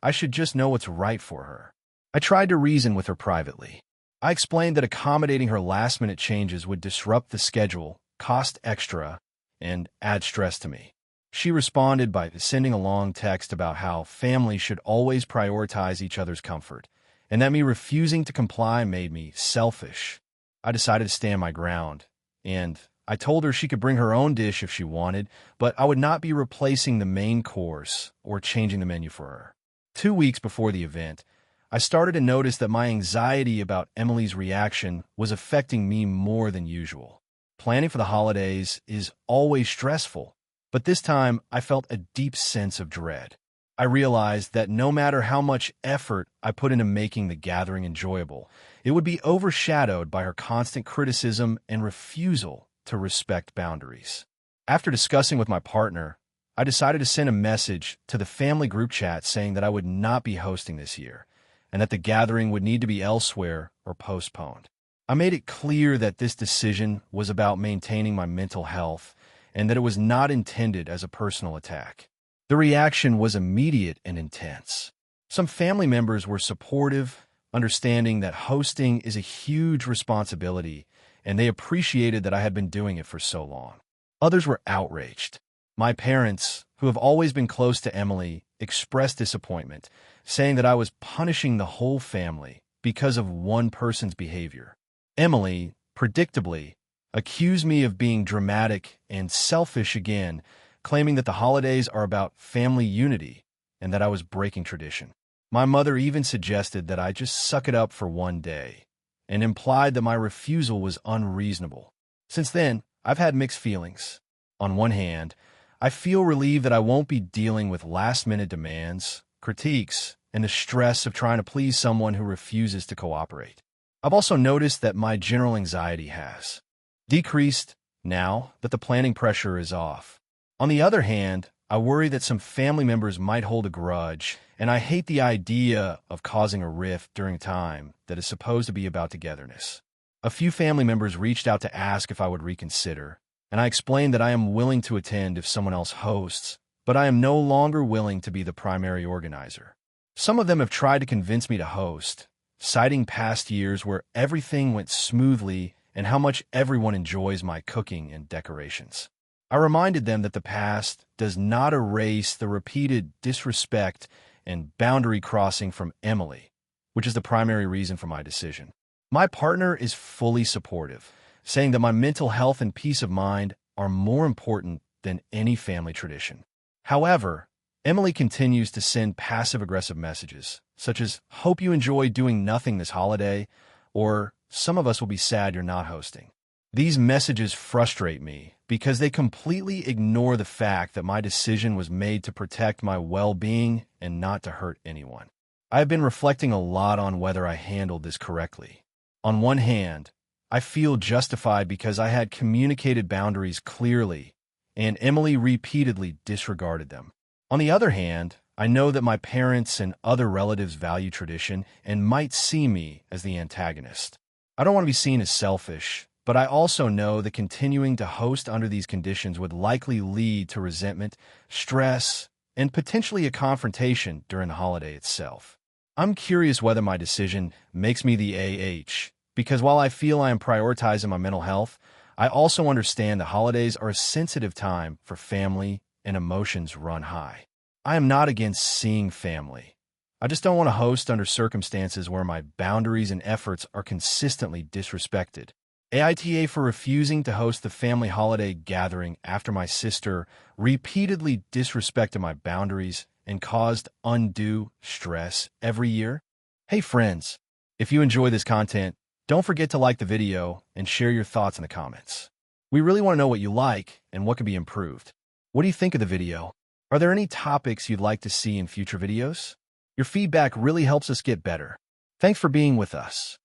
Speaker 1: I should just know what's right for her. I tried to reason with her privately. I explained that accommodating her last-minute changes would disrupt the schedule, cost extra, and add stress to me. She responded by sending a long text about how families should always prioritize each other's comfort, and that me refusing to comply made me selfish. I decided to stand my ground, and I told her she could bring her own dish if she wanted, but I would not be replacing the main course or changing the menu for her. 2 weeks before the event, I started to notice that my anxiety about Emily's reaction was affecting me more than usual. Planning for the holidays is always stressful, but this time I felt a deep sense of dread. I realized that no matter how much effort I put into making the gathering enjoyable, it would be overshadowed by her constant criticism and refusal to respect boundaries. After discussing with my partner, I decided to send a message to the family group chat saying that I would not be hosting this year, and that the gathering would need to be elsewhere or postponed. I made it clear that this decision was about maintaining my mental health and that it was not intended as a personal attack. The reaction was immediate and intense. Some family members were supportive, understanding that hosting is a huge responsibility, and they appreciated that I had been doing it for so long. Others were outraged. My parents, who have always been close to Emily, expressed disappointment, saying that I was punishing the whole family because of one person's behavior. Emily, predictably, accused me of being dramatic and selfish again, claiming that the holidays are about family unity and that I was breaking tradition. My mother even suggested that I just suck it up for one day and implied that my refusal was unreasonable. Since then, I've had mixed feelings. On one hand, I feel relieved that I won't be dealing with last-minute demands, critiques, and the stress of trying to please someone who refuses to cooperate. I've also noticed that my general anxiety has decreased now that the planning pressure is off. On the other hand, I worry that some family members might hold a grudge, and I hate the idea of causing a rift during a time that is supposed to be about togetherness. A few family members reached out to ask if I would reconsider, and I explained that I am willing to attend if someone else hosts, but I am no longer willing to be the primary organizer. Some of them have tried to convince me to host, citing past years where everything went smoothly and how much everyone enjoys my cooking and decorations. I reminded them that the past does not erase the repeated disrespect and boundary crossing from Emily, which is the primary reason for my decision. My partner is fully supportive, saying that my mental health and peace of mind are more important than any family tradition. However, Emily continues to send passive-aggressive messages, such as, "Hope you enjoy doing nothing this holiday," or "Some of us will be sad you're not hosting." These messages frustrate me because they completely ignore the fact that my decision was made to protect my well-being and not to hurt anyone. I have been reflecting a lot on whether I handled this correctly. On one hand, I feel justified because I had communicated boundaries clearly, and Emily repeatedly disregarded them. On the other hand, I know that my parents and other relatives value tradition and might see me as the antagonist. I don't want to be seen as selfish, but I also know that continuing to host under these conditions would likely lead to resentment, stress, and potentially a confrontation during the holiday itself. I'm curious whether my decision makes me the AH, because while I feel I am prioritizing my mental health, I also understand that holidays are a sensitive time for family and emotions run high. I am not against seeing family. I just don't want to host under circumstances where my boundaries and efforts are consistently disrespected. AITA for refusing to host the family holiday gathering after my sister repeatedly disrespected my boundaries and caused undue stress every year. Hey friends, if you enjoy this content, don't forget to like the video and share your thoughts in the comments. We really want to know what you like and what can be improved. What do you think of the video? Are there any topics you'd like to see in future videos? Your feedback really helps us get better. Thanks for being with us.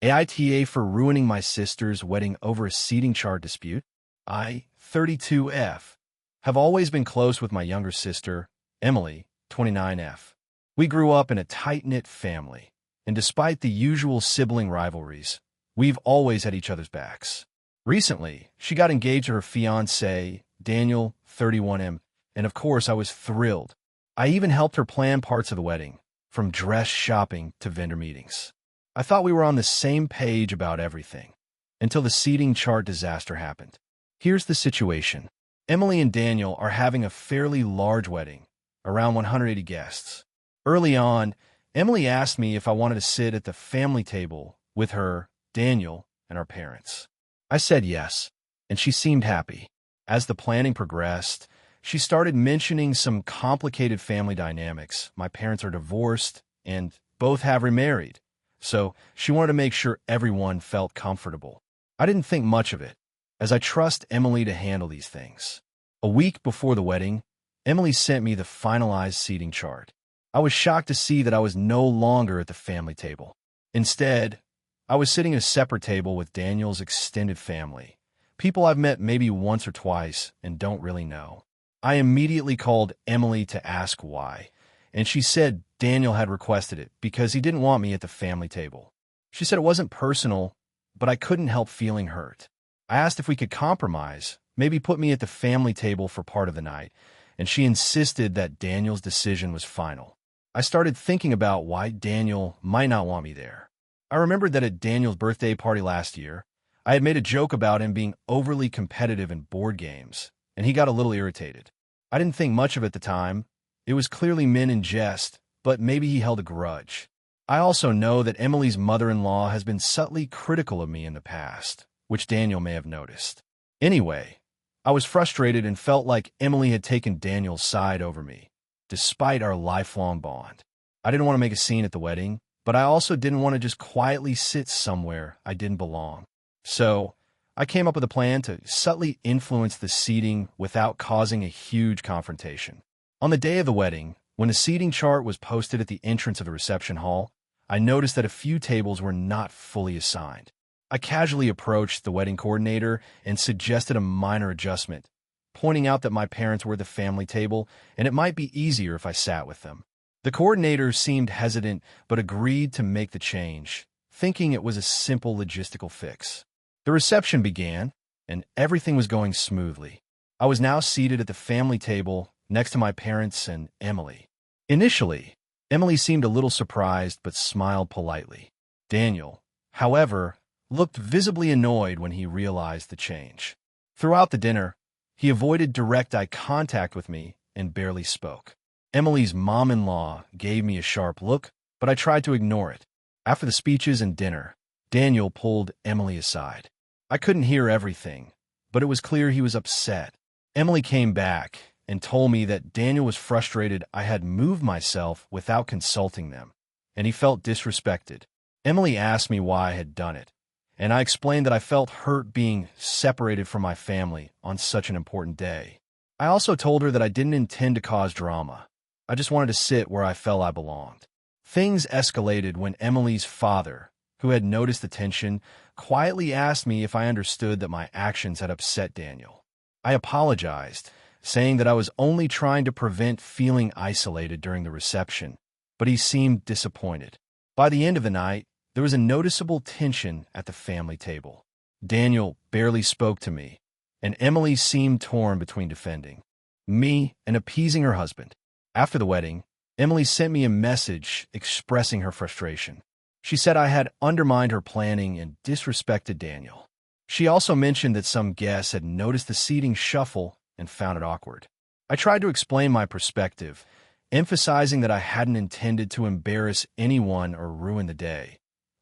Speaker 1: AITA for ruining my sister's wedding over a seating chart dispute. I, 32F, have always been close with my younger sister, Emily, 29F. We grew up in a tight-knit family, and despite the usual sibling rivalries, we've always had each other's backs. Recently, she got engaged to her fiancé, Daniel, 31M, and of course I was thrilled. I even helped her plan parts of the wedding, from dress shopping to vendor meetings. I thought we were on the same page about everything, until the seating chart disaster happened. Here's the situation. Emily and Daniel are having a fairly large wedding, around 180 guests. Early on, Emily asked me if I wanted to sit at the family table with her, Daniel, and our parents. I said yes, and she seemed happy. As the planning progressed, she started mentioning some complicated family dynamics. My parents are divorced and both have remarried, so she wanted to make sure everyone felt comfortable. I didn't think much of it, as I trust Emily to handle these things. A week before the wedding, Emily sent me the finalized seating chart. I was shocked to see that I was no longer at the family table. Instead, I was sitting at a separate table with Daniel's extended family, people I've met maybe once or twice and don't really know. I immediately called Emily to ask why, and she said Daniel had requested it because he didn't want me at the family table. She said it wasn't personal, but I couldn't help feeling hurt. I asked if we could compromise, maybe put me at the family table for part of the night, and she insisted that Daniel's decision was final. I started thinking about why Daniel might not want me there. I remembered that at Daniel's birthday party last year, I had made a joke about him being overly competitive in board games, and he got a little irritated. I didn't think much of it at the time. It was clearly meant in jest, but maybe he held a grudge. I also know that Emily's mother-in-law has been subtly critical of me in the past, which Daniel may have noticed. Anyway, I was frustrated and felt like Emily had taken Daniel's side over me, despite our lifelong bond. I didn't want to make a scene at the wedding, but I also didn't want to just quietly sit somewhere I didn't belong. So, I came up with a plan to subtly influence the seating without causing a huge confrontation. On the day of the wedding, when the seating chart was posted at the entrance of the reception hall, I noticed that a few tables were not fully assigned. I casually approached the wedding coordinator and suggested a minor adjustment, pointing out that my parents were at the family table and it might be easier if I sat with them. The coordinator seemed hesitant but agreed to make the change, thinking it was a simple logistical fix. The reception began, and everything was going smoothly. I was now seated at the family table next to my parents and Emily. Initially, Emily seemed a little surprised but smiled politely. Daniel, however, looked visibly annoyed when he realized the change. Throughout the dinner, he avoided direct eye contact with me and barely spoke. Emily's mom-in-law gave me a sharp look, but I tried to ignore it. After the speeches and dinner, Daniel pulled Emily aside. I couldn't hear everything, but it was clear he was upset. Emily came back and told me that Daniel was frustrated I had moved myself without consulting them, and he felt disrespected. Emily asked me why I had done it, and I explained that I felt hurt being separated from my family on such an important day. I also told her that I didn't intend to cause drama. I just wanted to sit where I felt I belonged. Things escalated when Emily's father, who had noticed the tension, quietly asked me if I understood that my actions had upset Daniel. I apologized, saying that I was only trying to prevent feeling isolated during the reception, but he seemed disappointed. By the end of the night, there was a noticeable tension at the family table. Daniel barely spoke to me, and Emily seemed torn between defending me and appeasing her husband. After the wedding, Emily sent me a message expressing her frustration. She said I had undermined her planning and disrespected Daniel. She also mentioned that some guests had noticed the seating shuffle and found it awkward. I tried to explain my perspective, emphasizing that I hadn't intended to embarrass anyone or ruin the day,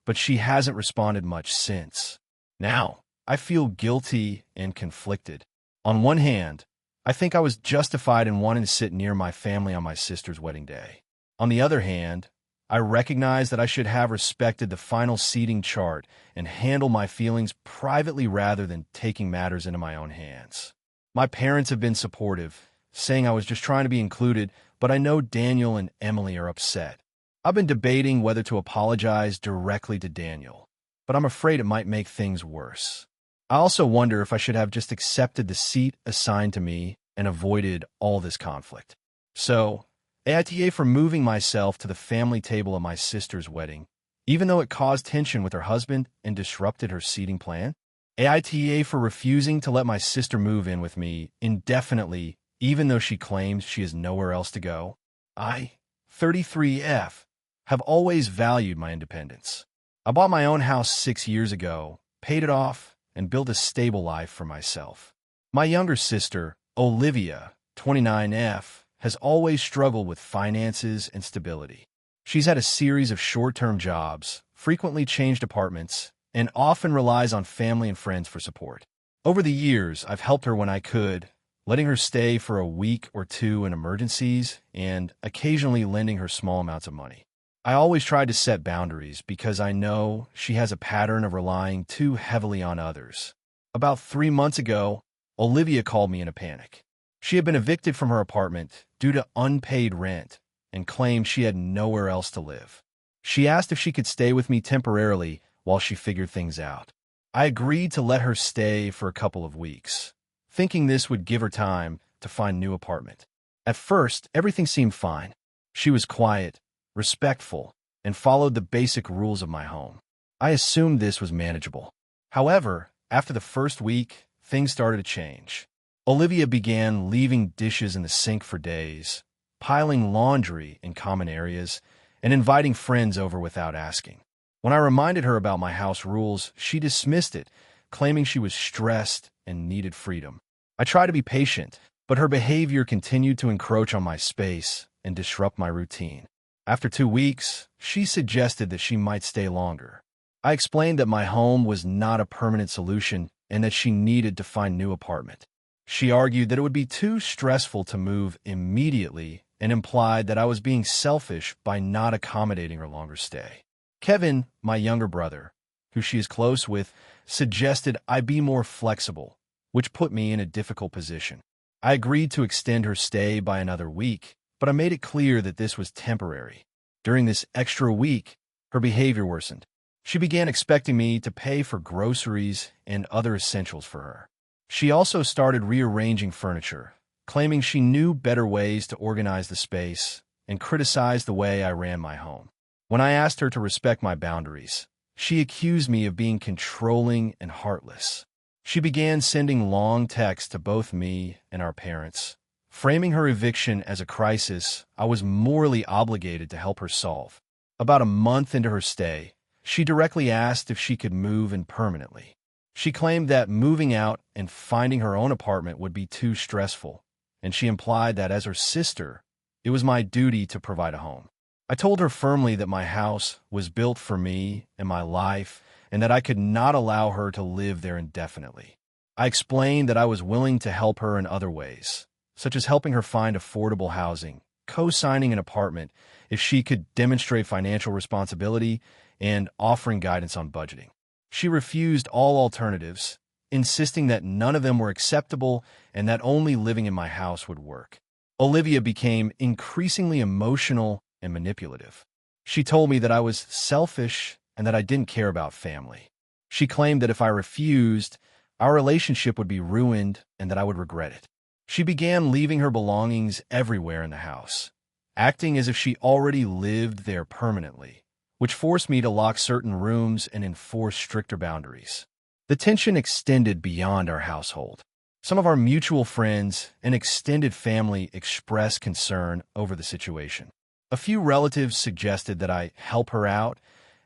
Speaker 1: but she hasn't responded much since. Now, I feel guilty and conflicted. On one hand, I think I was justified in wanting to sit near my family on my sister's wedding day. On the other hand, I recognize that I should have respected the final seating chart and handle my feelings privately rather than taking matters into my own hands. My parents have been supportive, saying I was just trying to be included, but I know Daniel and Emily are upset. I've been debating whether to apologize directly to Daniel, but I'm afraid it might make things worse. I also wonder if I should have just accepted the seat assigned to me and avoided all this conflict. So, AITA for moving myself to the family table at my sister's wedding, even though it caused tension with her husband and disrupted her seating plan. AITA for refusing to let my sister move in with me indefinitely, even though she claims she has nowhere else to go. I, 33F, have always valued my independence. I bought my own house 6 years ago, paid it off, and built a stable life for myself. My younger sister, Olivia, 29F, has always struggled with finances and stability. She's had a series of short-term jobs, frequently changed apartments, and often relies on family and friends for support. Over the years, I've helped her when I could, letting her stay for a week or two in emergencies and occasionally lending her small amounts of money. I always tried to set boundaries because I know she has a pattern of relying too heavily on others. About 3 months ago, Olivia called me in a panic. She had been evicted from her apartment due to unpaid rent and claimed she had nowhere else to live. She asked if she could stay with me temporarily while she figured things out. I agreed to let her stay for a couple of weeks, thinking this would give her time to find a new apartment. At first, everything seemed fine. She was quiet, respectful, and followed the basic rules of my home. I assumed this was manageable. However, after the first week, things started to change. Olivia began leaving dishes in the sink for days, piling laundry in common areas, and inviting friends over without asking. When I reminded her about my house rules, she dismissed it, claiming she was stressed and needed freedom. I tried to be patient, but her behavior continued to encroach on my space and disrupt my routine. After 2 weeks, she suggested that she might stay longer. I explained that my home was not a permanent solution and that she needed to find a new apartment. She argued that it would be too stressful to move immediately and implied that I was being selfish by not accommodating her longer stay. Kevin, my younger brother, who she is close with, suggested I be more flexible, which put me in a difficult position. I agreed to extend her stay by another week, but I made it clear that this was temporary. During this extra week, her behavior worsened. She began expecting me to pay for groceries and other essentials for her. She also started rearranging furniture, claiming she knew better ways to organize the space, and criticized the way I ran my home. When I asked her to respect my boundaries, she accused me of being controlling and heartless. She began sending long texts to both me and our parents, framing her eviction as a crisis I was morally obligated to help her solve. About a month into her stay, she directly asked if she could move in permanently. She claimed that moving out and finding her own apartment would be too stressful, and she implied that as her sister, it was my duty to provide a home. I told her firmly that my house was built for me and my life, and that I could not allow her to live there indefinitely. I explained that I was willing to help her in other ways, such as helping her find affordable housing, co-signing an apartment if she could demonstrate financial responsibility, and offering guidance on budgeting. She refused all alternatives, insisting that none of them were acceptable and that only living in my house would work. Olivia became increasingly emotional and manipulative. She told me that I was selfish and that I didn't care about family. She claimed that if I refused, our relationship would be ruined and that I would regret it. She began leaving her belongings everywhere in the house, acting as if she already lived there permanently, which forced me to lock certain rooms and enforce stricter boundaries. The tension extended beyond our household. Some of our mutual friends and extended family expressed concern over the situation. A few relatives suggested that I help her out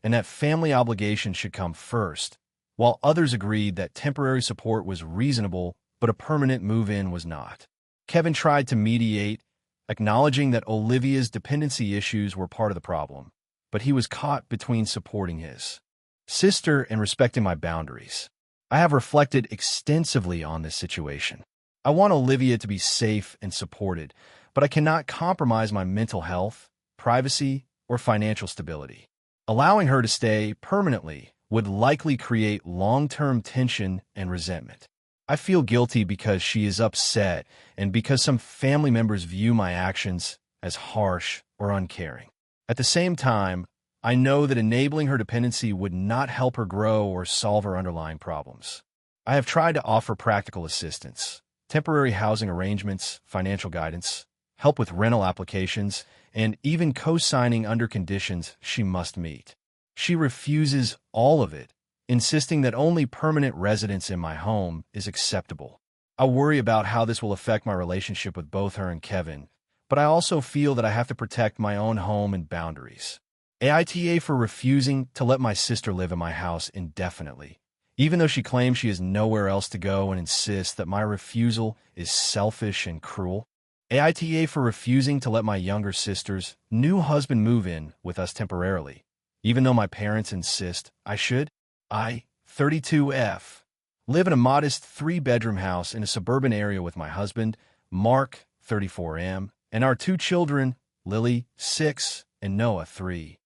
Speaker 1: and that family obligations should come first, while others agreed that temporary support was reasonable but a permanent move-in was not. Kevin tried to mediate, acknowledging that Olivia's dependency issues were part of the problem, but he was caught between supporting his sister and respecting my boundaries. I have reflected extensively on this situation. I want Olivia to be safe and supported, but I cannot compromise my mental health, privacy, or financial stability. Allowing her to stay permanently would likely create long-term tension and resentment. I feel guilty because she is upset and because some family members view my actions as harsh or uncaring. At the same time, I know that enabling her dependency would not help her grow or solve her underlying problems. I have tried to offer practical assistance, temporary housing arrangements, financial guidance, help with rental applications, and even co-signing under conditions she must meet. She refuses all of it, insisting that only permanent residence in my home is acceptable. I worry about how this will affect my relationship with both her and Kevin, but I also feel that I have to protect my own home and boundaries. AITA for refusing to let my sister live in my house indefinitely, even though she claims she has nowhere else to go and insists that my refusal is selfish and cruel. AITA for refusing to let my younger sister's new husband move in with us temporarily, even though my parents insist I should. I, 32F, live in a modest 3-bedroom house in a suburban area with my husband, Mark, 34M, and our 2 children, Lily, 6, and Noah, 3.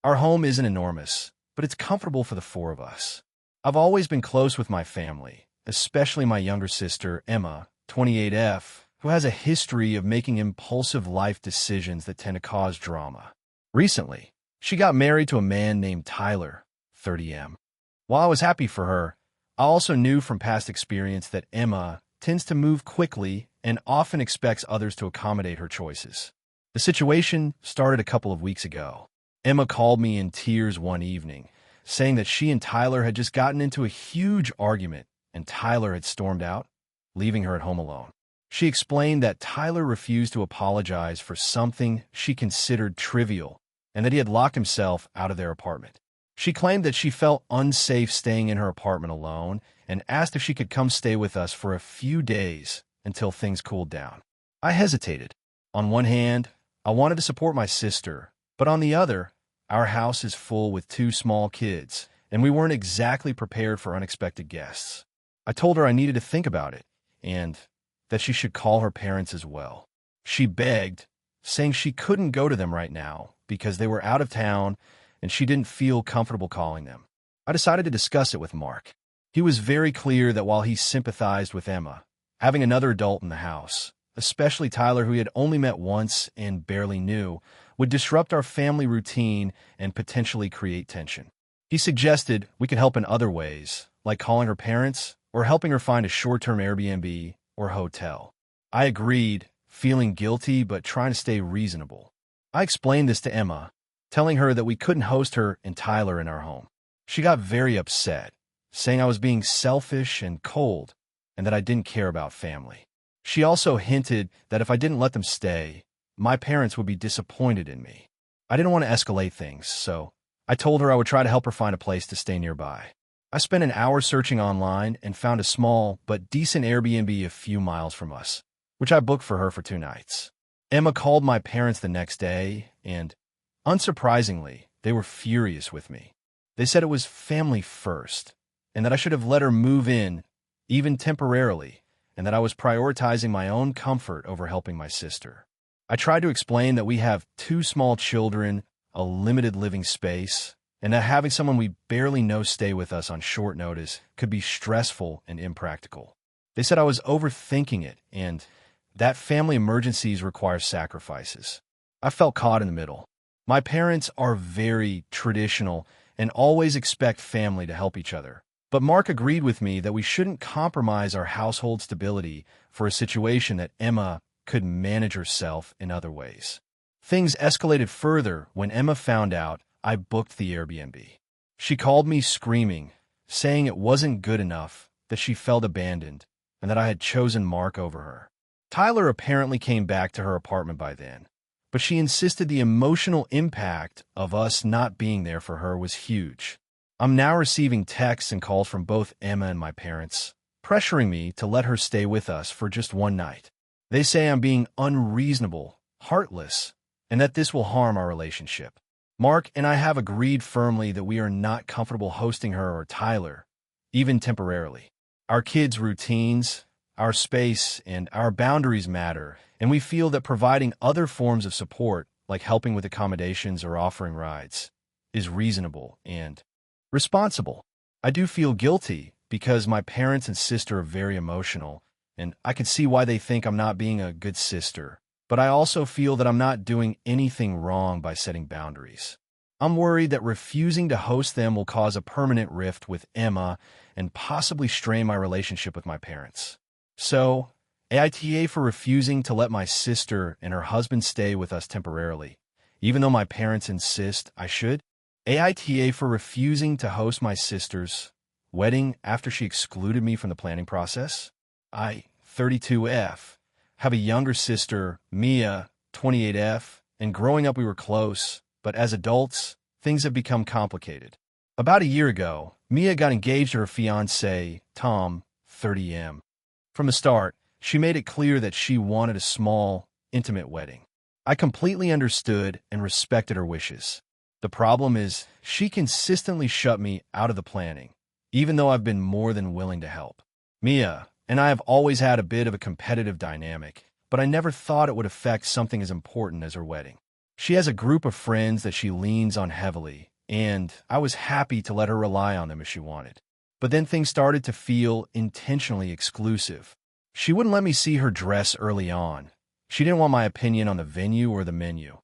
Speaker 1: Our home isn't enormous, but it's comfortable for the 4 of us. I've always been close with my family, especially my younger sister, Emma, 28F, who has a history of making impulsive life decisions that tend to cause drama. Recently, she got married to a man named Tyler, 30M. While I was happy for her, I also knew from past experience that Emma tends to move quickly and often expects others to accommodate her choices. The situation started a couple of weeks ago. Emma called me in tears one evening, saying that she and Tyler had just gotten into a huge argument and Tyler had stormed out, leaving her at home alone. She explained that Tyler refused to apologize for something she considered trivial and that he had locked himself out of their apartment. She claimed that she felt unsafe staying in her apartment alone and asked if she could come stay with us for a few days until things cooled down. I hesitated. On one hand, I wanted to support my sister, but on the other, our house is full with 2 small kids, and we weren't exactly prepared for unexpected guests. I told her I needed to think about it, and that she should call her parents as well. She begged, saying she couldn't go to them right now because they were out of town and she didn't feel comfortable calling them. I decided to discuss it with Mark. He was very clear that while he sympathized with Emma, having another adult in the house, especially Tyler, who he had only met once and barely knew, would disrupt our family routine and potentially create tension. He suggested we could help in other ways, like calling her parents or helping her find a short-term Airbnb or hotel. I agreed, feeling guilty but trying to stay reasonable. I explained this to Emma, telling her that we couldn't host her and Tyler in our home. She got very upset, saying I was being selfish and cold and that I didn't care about family. She also hinted that if I didn't let them stay, my parents would be disappointed in me. I didn't want to escalate things, so I told her I would try to help her find a place to stay nearby. I spent an hour searching online and found a small but decent Airbnb a few miles from us, which I booked for her for 2 nights. Emma called my parents the next day, and, unsurprisingly, they were furious with me. They said it was family first, and that I should have let her move in, even temporarily, and that I was prioritizing my own comfort over helping my sister. I tried to explain that we have 2 small children, a limited living space, and that having someone we barely know stay with us on short notice could be stressful and impractical. They said I was overthinking it and that family emergencies require sacrifices. I felt caught in the middle. My parents are very traditional and always expect family to help each other. But Mark agreed with me that we shouldn't compromise our household stability for a situation that Emma could manage herself in other ways. Things escalated further when Emma found out I booked the Airbnb. She called me screaming, saying it wasn't good enough, that she felt abandoned, and that I had chosen Mark over her. Tyler apparently came back to her apartment by then, but she insisted the emotional impact of us not being there for her was huge. I'm now receiving texts and calls from both Emma and my parents, pressuring me to let her stay with us for just 1 night. They say I'm being unreasonable, heartless, and that this will harm our relationship. Mark and I have agreed firmly that we are not comfortable hosting her or Tyler, even temporarily. Our kids' routines, our space, and our boundaries matter, and we feel that providing other forms of support, like helping with accommodations or offering rides, is reasonable and responsible. I do feel guilty because my parents and sister are very emotional, and I can see why they think I'm not being a good sister. But I also feel that I'm not doing anything wrong by setting boundaries. I'm worried that refusing to host them will cause a permanent rift with Emma and possibly strain my relationship with my parents. So, AITA for refusing to let my sister and her husband stay with us temporarily, even though my parents insist I should. AITA for refusing to host my sister's wedding after she excluded me from the planning process. I, 32F, have a younger sister, Mia, 28F, and growing up we were close, but as adults, things have become complicated. About a year ago, Mia got engaged to her fiancé, Tom, 30M. From the start, she made it clear that she wanted a small, intimate wedding. I completely understood and respected her wishes. The problem is, she consistently shut me out of the planning, even though I've been more than willing to help. Mia and I have always had a bit of a competitive dynamic, but I never thought it would affect something as important as her wedding. She has a group of friends that she leans on heavily, and I was happy to let her rely on them if she wanted. But then things started to feel intentionally exclusive. She wouldn't let me see her dress early on. She didn't want my opinion on the venue or the menu,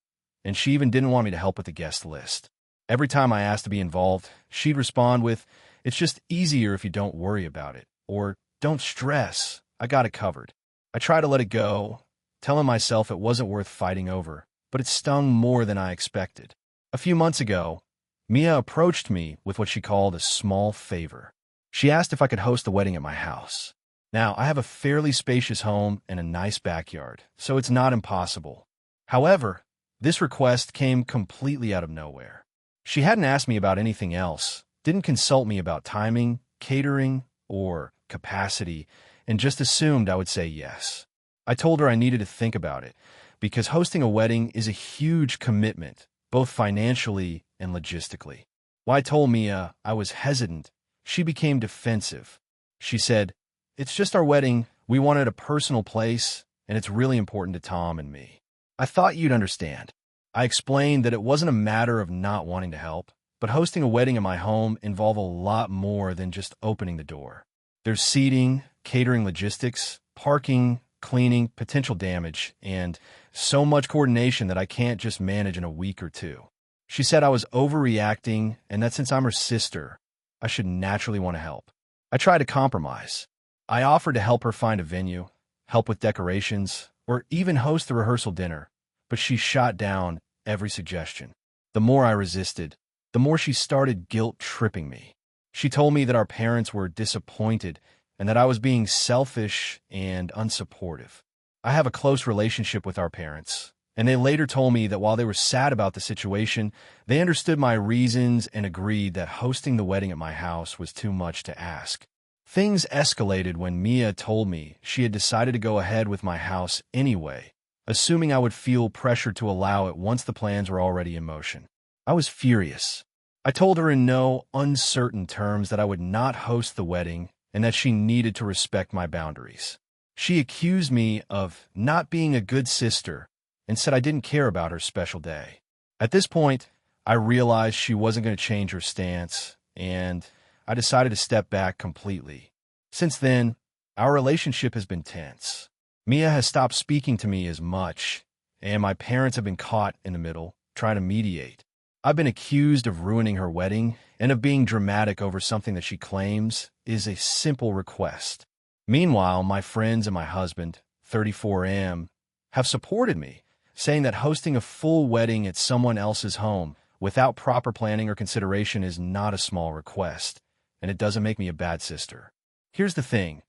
Speaker 1: and she even didn't want me to help with the guest list. Every time I asked to be involved, she'd respond with, "It's just easier if you don't worry about it," or "Don't stress, I got it covered." I tried to let it go, telling myself it wasn't worth fighting over, but it stung more than I expected. A few months ago, Mia approached me with what she called a small favor. She asked if I could host the wedding at my house. Now, I have a fairly spacious home and a nice backyard, so it's not impossible. However, this request came completely out of nowhere. She hadn't asked me about anything else, didn't consult me about timing, catering, or capacity, and just assumed I would say yes. I told her I needed to think about it, because hosting a wedding is a huge commitment, both financially and logistically. When I told Mia I was hesitant, she became defensive. She said, "It's just our wedding, we wanted a personal place, and it's really important to Tom and me. I thought you'd understand." I explained that it wasn't a matter of not wanting to help, but hosting a wedding in my home involved a lot more than just opening the door. There's seating, catering logistics, parking, cleaning, potential damage, and so much coordination that I can't just manage in a week or two. She said I was overreacting and that since I'm her sister, I should naturally want to help. I tried to compromise. I offered to help her find a venue, help with decorations, or even host the rehearsal dinner, but she shot down every suggestion. The more I resisted, the more she started guilt-tripping me. She told me that our parents were disappointed and that I was being selfish and unsupportive. I have a close relationship with our parents, and they later told me that while they were sad about the situation, they understood my reasons and agreed that hosting the wedding at my house was too much to ask. Things escalated when Mia told me she had decided to go ahead with my house anyway, assuming I would feel pressure to allow it once the plans were already in motion. I was furious. I told her in no uncertain terms that I would not host the wedding and that she needed to respect my boundaries. She accused me of not being a good sister and said I didn't care about her special day. At this point, I realized she wasn't going to change her stance, and I decided to step back completely. Since then, our relationship has been tense. Mia has stopped speaking to me as much, and my parents have been caught in the middle, trying to mediate. I've been accused of ruining her wedding and of being dramatic over something that she claims is a simple request. Meanwhile, my friends and my husband, 34M, have supported me, saying that hosting a full wedding at someone else's home without proper planning or consideration is not a small request, and it doesn't make me a bad sister. Here's the thing.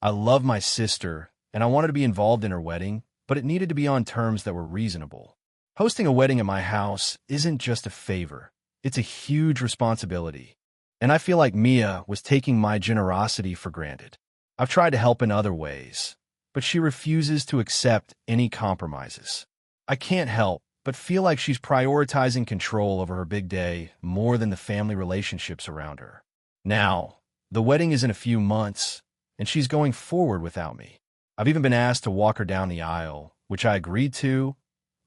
Speaker 1: I love my sister, and I wanted to be involved in her wedding, but it needed to be on terms that were reasonable. Hosting a wedding at my house isn't just a favor. It's a huge responsibility. And I feel like Mia was taking my generosity for granted. I've tried to help in other ways, but she refuses to accept any compromises. I can't help but feel like she's prioritizing control over her big day more than the family relationships around her. Now, The wedding is in a few months, and she's going forward without me. I've even been asked to walk her down the aisle, which I agreed to,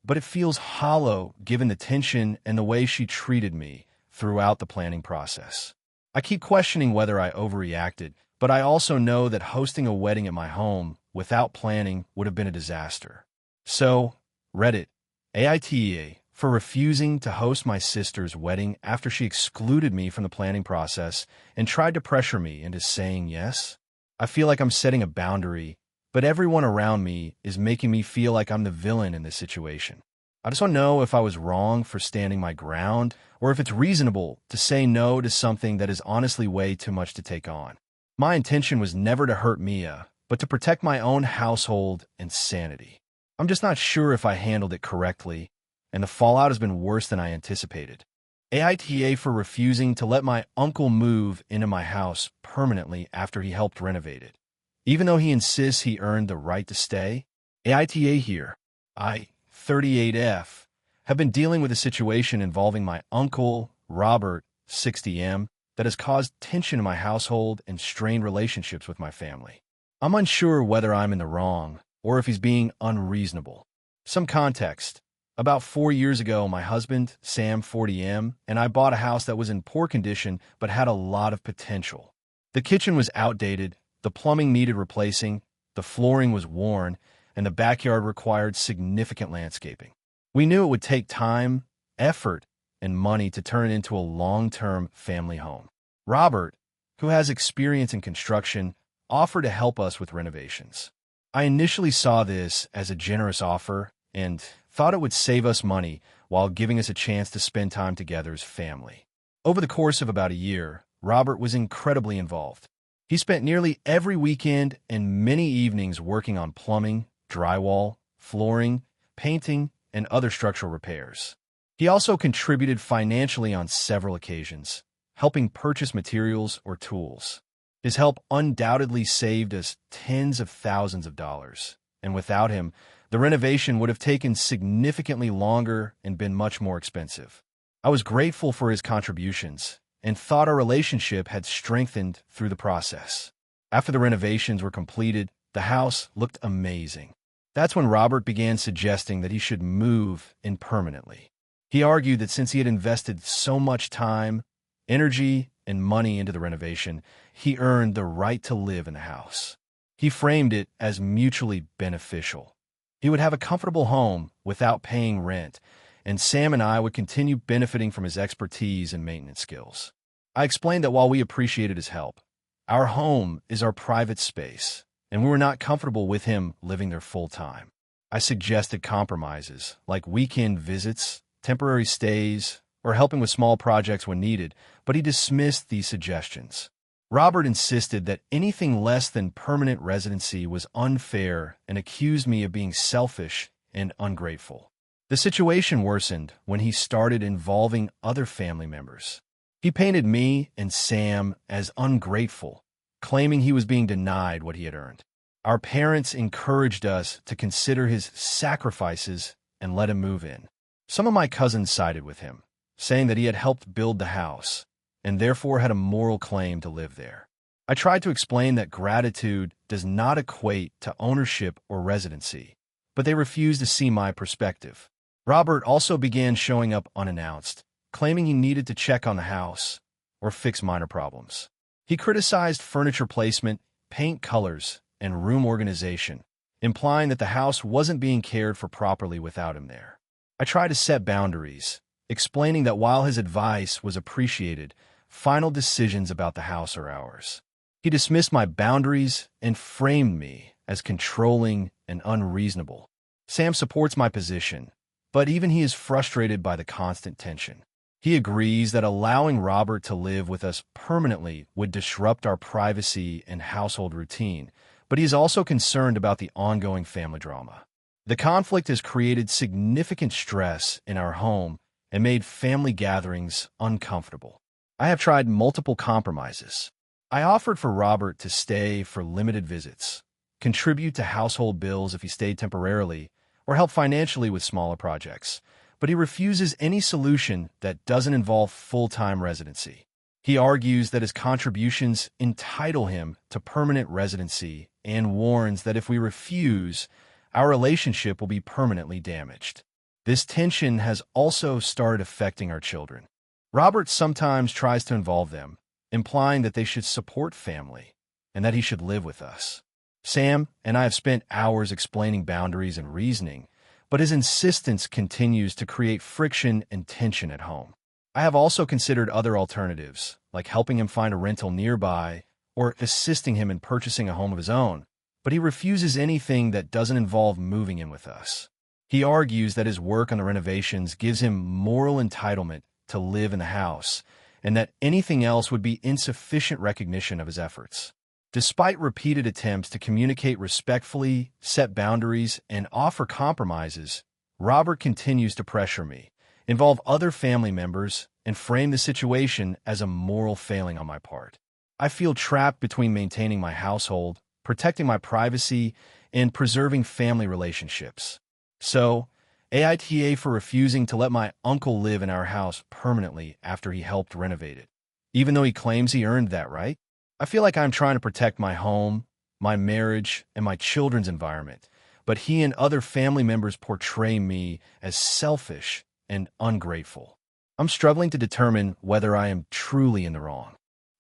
Speaker 1: but it feels hollow given the tension and the way she treated me throughout the planning process. I keep questioning whether I overreacted, but I also know that hosting a wedding at my home without planning would have been a disaster. So, Reddit AITA for refusing to host my sister's wedding after she excluded me from the planning process and tried to pressure me into saying yes. I feel like I'm setting a boundary, but everyone around me is making me feel like I'm the villain in this situation. I just want to know if I was wrong for standing my ground, or if it's reasonable to say no to something that is honestly way too much to take on. My intention was never to hurt Mia, but to protect my own household and sanity. I'm just not sure if I handled it correctly, and the fallout has been worse than I anticipated. AITA for refusing to let my uncle move into my house permanently after he helped renovate it. Even though he insists he earned the right to stay, AITA here, 38F, have been dealing with a situation involving my uncle, Robert, 60M, that has caused tension in my household and strained relationships with my family. I'm unsure whether I'm in the wrong or if he's being unreasonable. Some context. About 4 years ago, my husband, Sam, 40M, and I bought a house that was in poor condition but had a lot of potential. The kitchen was outdated, the plumbing needed replacing, the flooring was worn, and the backyard required significant landscaping. We knew it would take time, effort, and money to turn it into a long-term family home. Robert, who has experience in construction, offered to help us with renovations. I initially saw this as a generous offer and thought it would save us money while giving us a chance to spend time together as family. Over the course of about a year, Robert was incredibly involved. He spent nearly every weekend and many evenings working on plumbing, drywall, flooring, painting, and other structural repairs. He also contributed financially on several occasions, helping purchase materials or tools. His help undoubtedly saved us tens of thousands of dollars, and without him, the renovation would have taken significantly longer and been much more expensive. I was grateful for his contributions and thought our relationship had strengthened through the process. After the renovations were completed, the house looked amazing. That's when Robert began suggesting that he should move in permanently. He argued that since he had invested so much time, energy, and money into the renovation, he earned the right to live in the house. He framed it as mutually beneficial. He would have a comfortable home without paying rent, and Sam and I would continue benefiting from his expertise and maintenance skills. I explained that while we appreciated his help, our home is our private space, and we were not comfortable with him living there full-time. I suggested compromises, like weekend visits, temporary stays, or helping with small projects when needed, but he dismissed these suggestions. Robert insisted that anything less than permanent residency was unfair and accused me of being selfish and ungrateful. The situation worsened when he started involving other family members. He painted me and Sam as ungrateful, claiming he was being denied what he had earned. Our parents encouraged us to consider his sacrifices and let him move in. Some of my cousins sided with him, saying that he had helped build the house and therefore had a moral claim to live there. I tried to explain that gratitude does not equate to ownership or residency, but they refused to see my perspective. Robert also began showing up unannounced, claiming he needed to check on the house or fix minor problems. He criticized furniture placement, paint colors, and room organization, implying that the house wasn't being cared for properly without him there. I tried to set boundaries, explaining that while his advice was appreciated, final decisions about the house are ours. He dismissed my boundaries and framed me as controlling and unreasonable. Sam supports my position, but even he is frustrated by the constant tension. He agrees that allowing Robert to live with us permanently would disrupt our privacy and household routine, but he is also concerned about the ongoing family drama. The conflict has created significant stress in our home and made family gatherings uncomfortable. I have tried multiple compromises. I offered for Robert to stay for limited visits, contribute to household bills if he stayed temporarily, or help financially with smaller projects, but he refuses any solution that doesn't involve full-time residency. He argues that his contributions entitle him to permanent residency and warns that if we refuse, our relationship will be permanently damaged. This tension has also started affecting our children. Robert sometimes tries to involve them, implying that they should support family and that he should live with us. Sam and I have spent hours explaining boundaries and reasoning, but his insistence continues to create friction and tension at home. I have also considered other alternatives, like helping him find a rental nearby or assisting him in purchasing a home of his own, but he refuses anything that doesn't involve moving in with us. He argues that his work on the renovations gives him moral entitlement to live in the house, and that anything else would be insufficient recognition of his efforts. Despite repeated attempts to communicate respectfully, set boundaries, and offer compromises, Robert continues to pressure me, involve other family members, and frame the situation as a moral failing on my part. I feel trapped between maintaining my household, protecting my privacy, and preserving family relationships. So, AITA for refusing to let my uncle live in our house permanently after he helped renovate it, even though he claims he earned that right. I feel like I'm trying to protect my home, my marriage, and my children's environment, but he and other family members portray me as selfish and ungrateful. I'm struggling to determine whether I am truly in the wrong.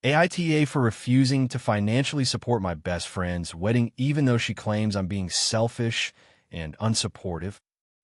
Speaker 1: AITA for refusing to financially support my best friend's wedding even though she claims I'm being selfish and unsupportive.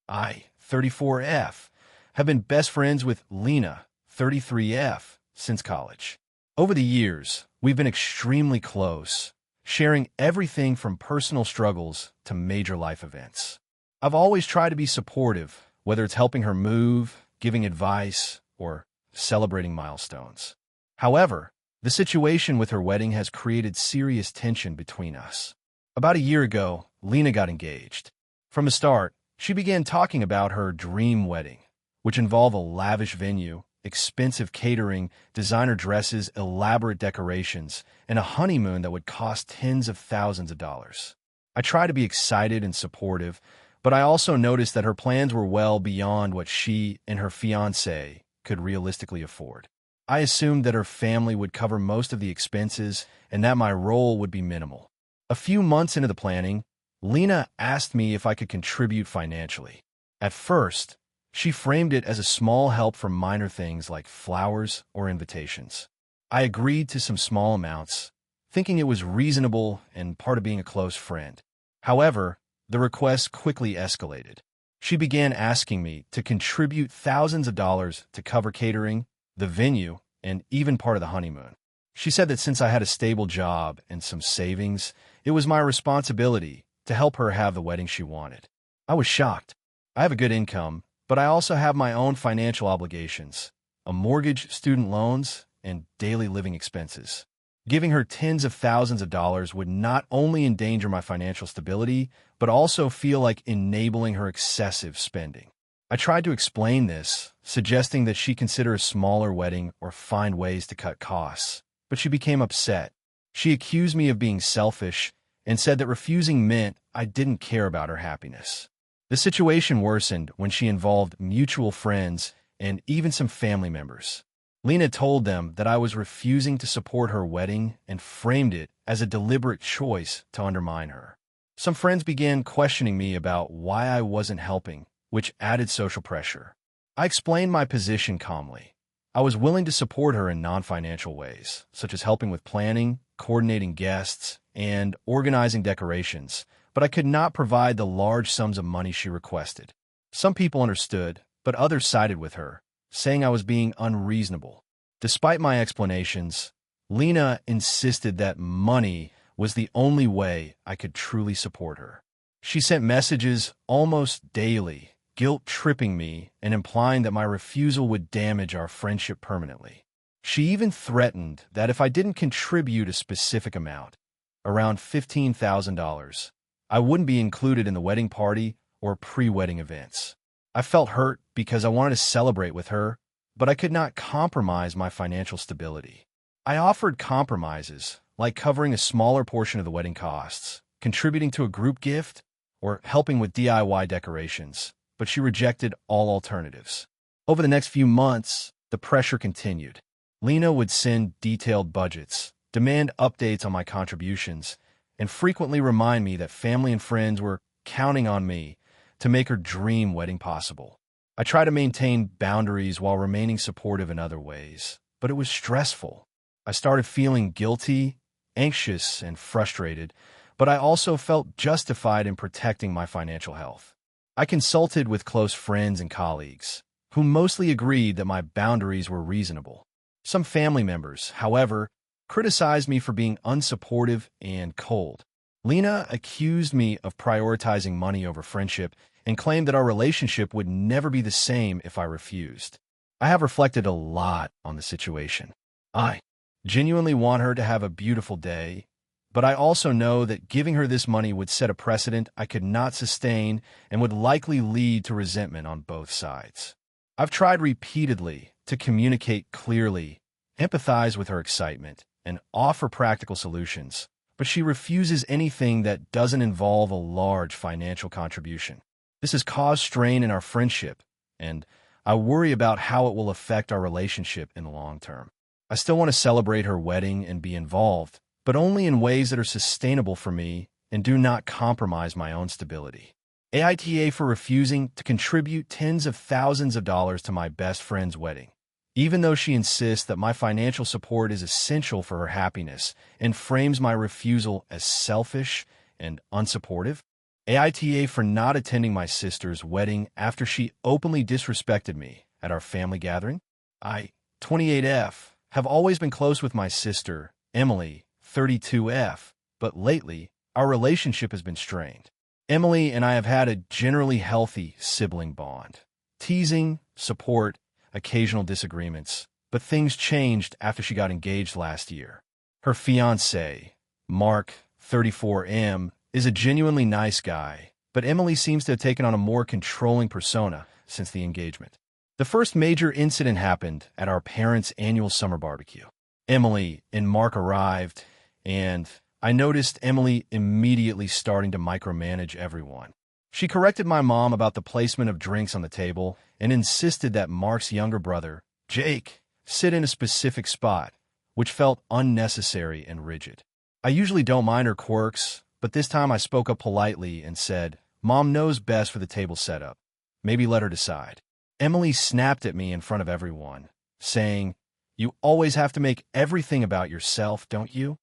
Speaker 1: I, 34F, have been best friends with Lena, 33F, since college. Over the years, we've been extremely close, sharing everything from personal struggles to major life events. I've always tried to be supportive, whether it's helping her move, giving advice, or celebrating milestones. However, the situation with her wedding has created serious tension between us. About a year ago, Lena got engaged. From the start, she began talking about her dream wedding, which involved a lavish venue, expensive catering, designer dresses, elaborate decorations, and a honeymoon that would cost tens of thousands of dollars. I tried to be excited and supportive, but I also noticed that her plans were well beyond what she and her fiancé could realistically afford. I assumed that her family would cover most of the expenses and that my role would be minimal. A few months into the planning, Lena asked me if I could contribute financially. At first, she framed it as a small help for minor things like flowers or invitations. I agreed to some small amounts, thinking it was reasonable and part of being a close friend. However, the request quickly escalated. She began asking me to contribute thousands of dollars to cover catering, the venue, and even part of the honeymoon. She said that since I had a stable job and some savings, it was my responsibility to help her have the wedding she wanted. I was shocked. I have a good income, but I also have my own financial obligations, a mortgage, student loans, and daily living expenses. Giving her tens of thousands of dollars would not only endanger my financial stability, but also feel like enabling her excessive spending. I tried to explain this, suggesting that she consider a smaller wedding or find ways to cut costs, but she became upset. She accused me of being selfish and said that refusing meant I didn't care about her happiness. The situation worsened when she involved mutual friends and even some family members. Lena told them that I was refusing to support her wedding and framed it as a deliberate choice to undermine her. Some friends began questioning me about why I wasn't helping, which added social pressure. I explained my position calmly. I was willing to support her in non-financial ways, such as helping with planning, coordinating guests, and organizing decorations, but I could not provide the large sums of money she requested. Some people understood, but others sided with her, saying I was being unreasonable. Despite my explanations, Lena insisted that money was the only way I could truly support her. She sent messages almost daily, guilt-tripping me and implying that my refusal would damage our friendship permanently. She even threatened that if I didn't contribute a specific amount, around $15,000, I wouldn't be included in the wedding party or pre-wedding events. I felt hurt because I wanted to celebrate with her, but I could not compromise my financial stability. I offered compromises, like covering a smaller portion of the wedding costs, contributing to a group gift, or helping with DIY decorations, but she rejected all alternatives. Over the next few months, the pressure continued. Lena would send detailed budgets, demand updates on my contributions, and frequently remind me that family and friends were counting on me to make her dream wedding possible. I try to maintain boundaries while remaining supportive in other ways, but it was stressful. I started feeling guilty, anxious, and frustrated, but I also felt justified in protecting my financial health. I consulted with close friends and colleagues, who mostly agreed that my boundaries were reasonable. Some family members, however, criticized me for being unsupportive and cold. Lena accused me of prioritizing money over friendship and claimed that our relationship would never be the same if I refused. I have reflected a lot on the situation. I genuinely want her to have a beautiful day, but I also know that giving her this money would set a precedent I could not sustain and would likely lead to resentment on both sides. I've tried repeatedly to communicate clearly, empathize with her excitement, and offer practical solutions, but she refuses anything that doesn't involve a large financial contribution. This has caused strain in our friendship, and I worry about how it will affect our relationship in the long term. I still want to celebrate her wedding and be involved, but only in ways that are sustainable for me and do not compromise my own stability. AITA for refusing to contribute tens of thousands of dollars to my best friend's wedding, even though she insists that my financial support is essential for her happiness and frames my refusal as selfish and unsupportive. AITA for not attending my sister's wedding after she openly disrespected me at our family gathering. I, 28F, have always been close with my sister, Emily, 32F, but lately, our relationship has been strained. Emily and I have had a generally healthy sibling bond. Teasing, support, occasional disagreements, but things changed after she got engaged last year. Her fiancé, Mark, 34M, is a genuinely nice guy, but Emily seems to have taken on a more controlling persona since the engagement. The first major incident happened at our parents' annual summer barbecue. Emily and Mark arrived, and I noticed Emily immediately starting to micromanage everyone. She corrected my mom about the placement of drinks on the table and insisted that Mark's younger brother, Jake, sit in a specific spot, which felt unnecessary and rigid. I usually don't mind her quirks, but this time I spoke up politely and said, "Mom knows best for the table setup. Maybe let her decide." Emily snapped at me in front of everyone, saying, "You always have to make everything about yourself, don't you?"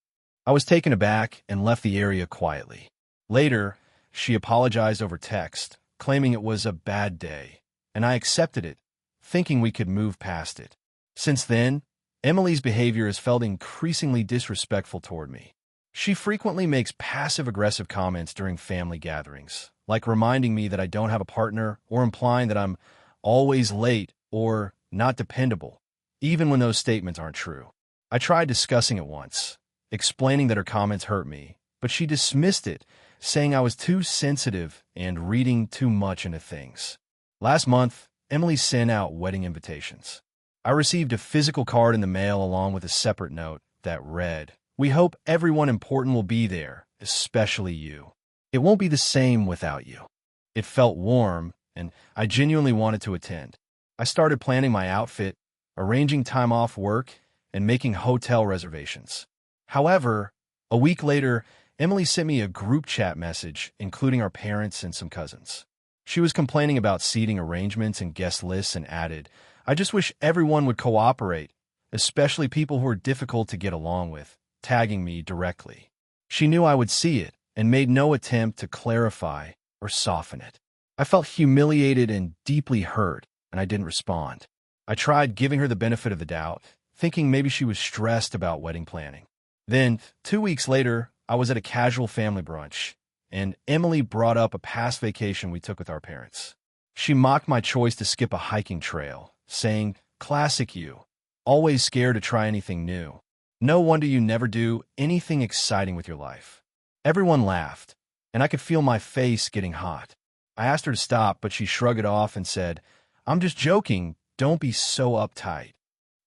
Speaker 1: I was taken aback and left the area quietly. Later, she apologized over text, claiming it was a bad day, and I accepted it, thinking we could move past it. Since then, Emily's behavior has felt increasingly disrespectful toward me. She frequently makes passive-aggressive comments during family gatherings, like reminding me that I don't have a partner or implying that I'm always late or not dependable, even when those statements aren't true. I tried discussing it once, explaining that her comments hurt me, but she dismissed it, saying I was too sensitive and reading too much into things. Last month, Emily sent out wedding invitations. I received a physical card in the mail along with a separate note that read, "We hope everyone important will be there, especially you. It won't be the same without you." It felt warm, and I genuinely wanted to attend. I started planning my outfit, arranging time off work, and making hotel reservations. However, a week later, Emily sent me a group chat message, including our parents and some cousins. She was complaining about seating arrangements and guest lists and added, "I just wish everyone would cooperate, especially people who are difficult to get along with," tagging me directly. She knew I would see it and made no attempt to clarify or soften it. I felt humiliated and deeply hurt, and I didn't respond. I tried giving her the benefit of the doubt, thinking maybe she was stressed about wedding planning. Then, 2 weeks later, I was at a casual family brunch, and Emily brought up a past vacation we took with our parents. She mocked my choice to skip a hiking trail, saying, "Classic you, always scared to try anything new. No wonder you never do anything exciting with your life." Everyone laughed, and I could feel my face getting hot. I asked her to stop, but she shrugged it off and said, "I'm just joking, don't be so uptight."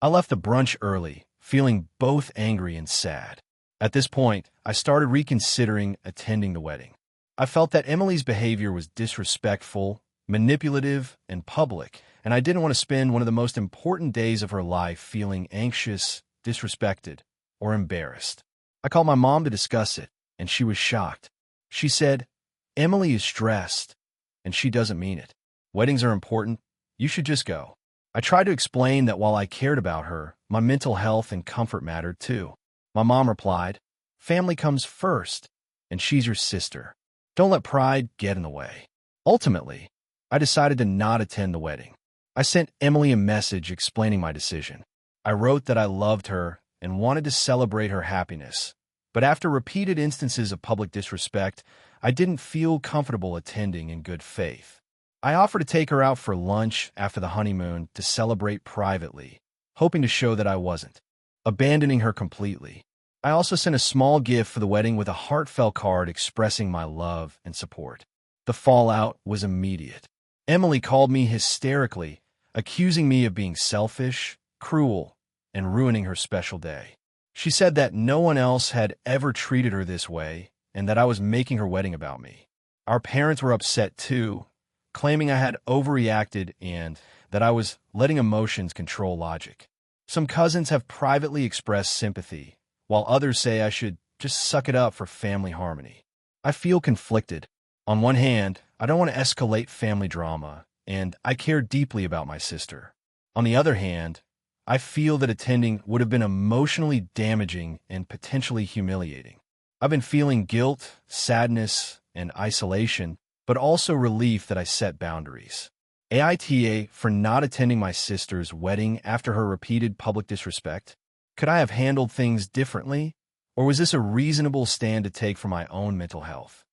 Speaker 1: I left the brunch early, feeling both angry and sad. At this point, I started reconsidering attending the wedding. I felt that Emily's behavior was disrespectful, manipulative, and public, and I didn't want to spend one of the most important days of her life feeling anxious, disrespected, or embarrassed. I called my mom to discuss it, and she was shocked. She said, "Emily is stressed, and she doesn't mean it. Weddings are important. You should just go." I tried to explain that while I cared about her, my mental health and comfort mattered too. My mom replied, "Family comes first, and she's your sister. Don't let pride get in the way." Ultimately, I decided to not attend the wedding. I sent Emily a message explaining my decision. I wrote that I loved her and wanted to celebrate her happiness, but after repeated instances of public disrespect, I didn't feel comfortable attending in good faith. I offered to take her out for lunch after the honeymoon to celebrate privately, hoping to show that I wasn't abandoning her completely. I also sent a small gift for the wedding with a heartfelt card expressing my love and support. The fallout was immediate. Emily called me hysterically, accusing me of being selfish, cruel, and ruining her special day. She said that no one else had ever treated her this way and that I was making her wedding about me. Our parents were upset too, claiming I had overreacted and that I was letting emotions control logic. Some cousins have privately expressed sympathy, while others say I should just suck it up for family harmony. I feel conflicted. On one hand, I don't want to escalate family drama, and I care deeply about my sister. On the other hand, I feel that attending would have been emotionally damaging and potentially humiliating. I've been feeling guilt, sadness, and isolation, but also relief that I set boundaries. AITA for not attending my sister's wedding after her repeated public disrespect. Could I have handled things differently, or was this a reasonable stand to take for my own mental health?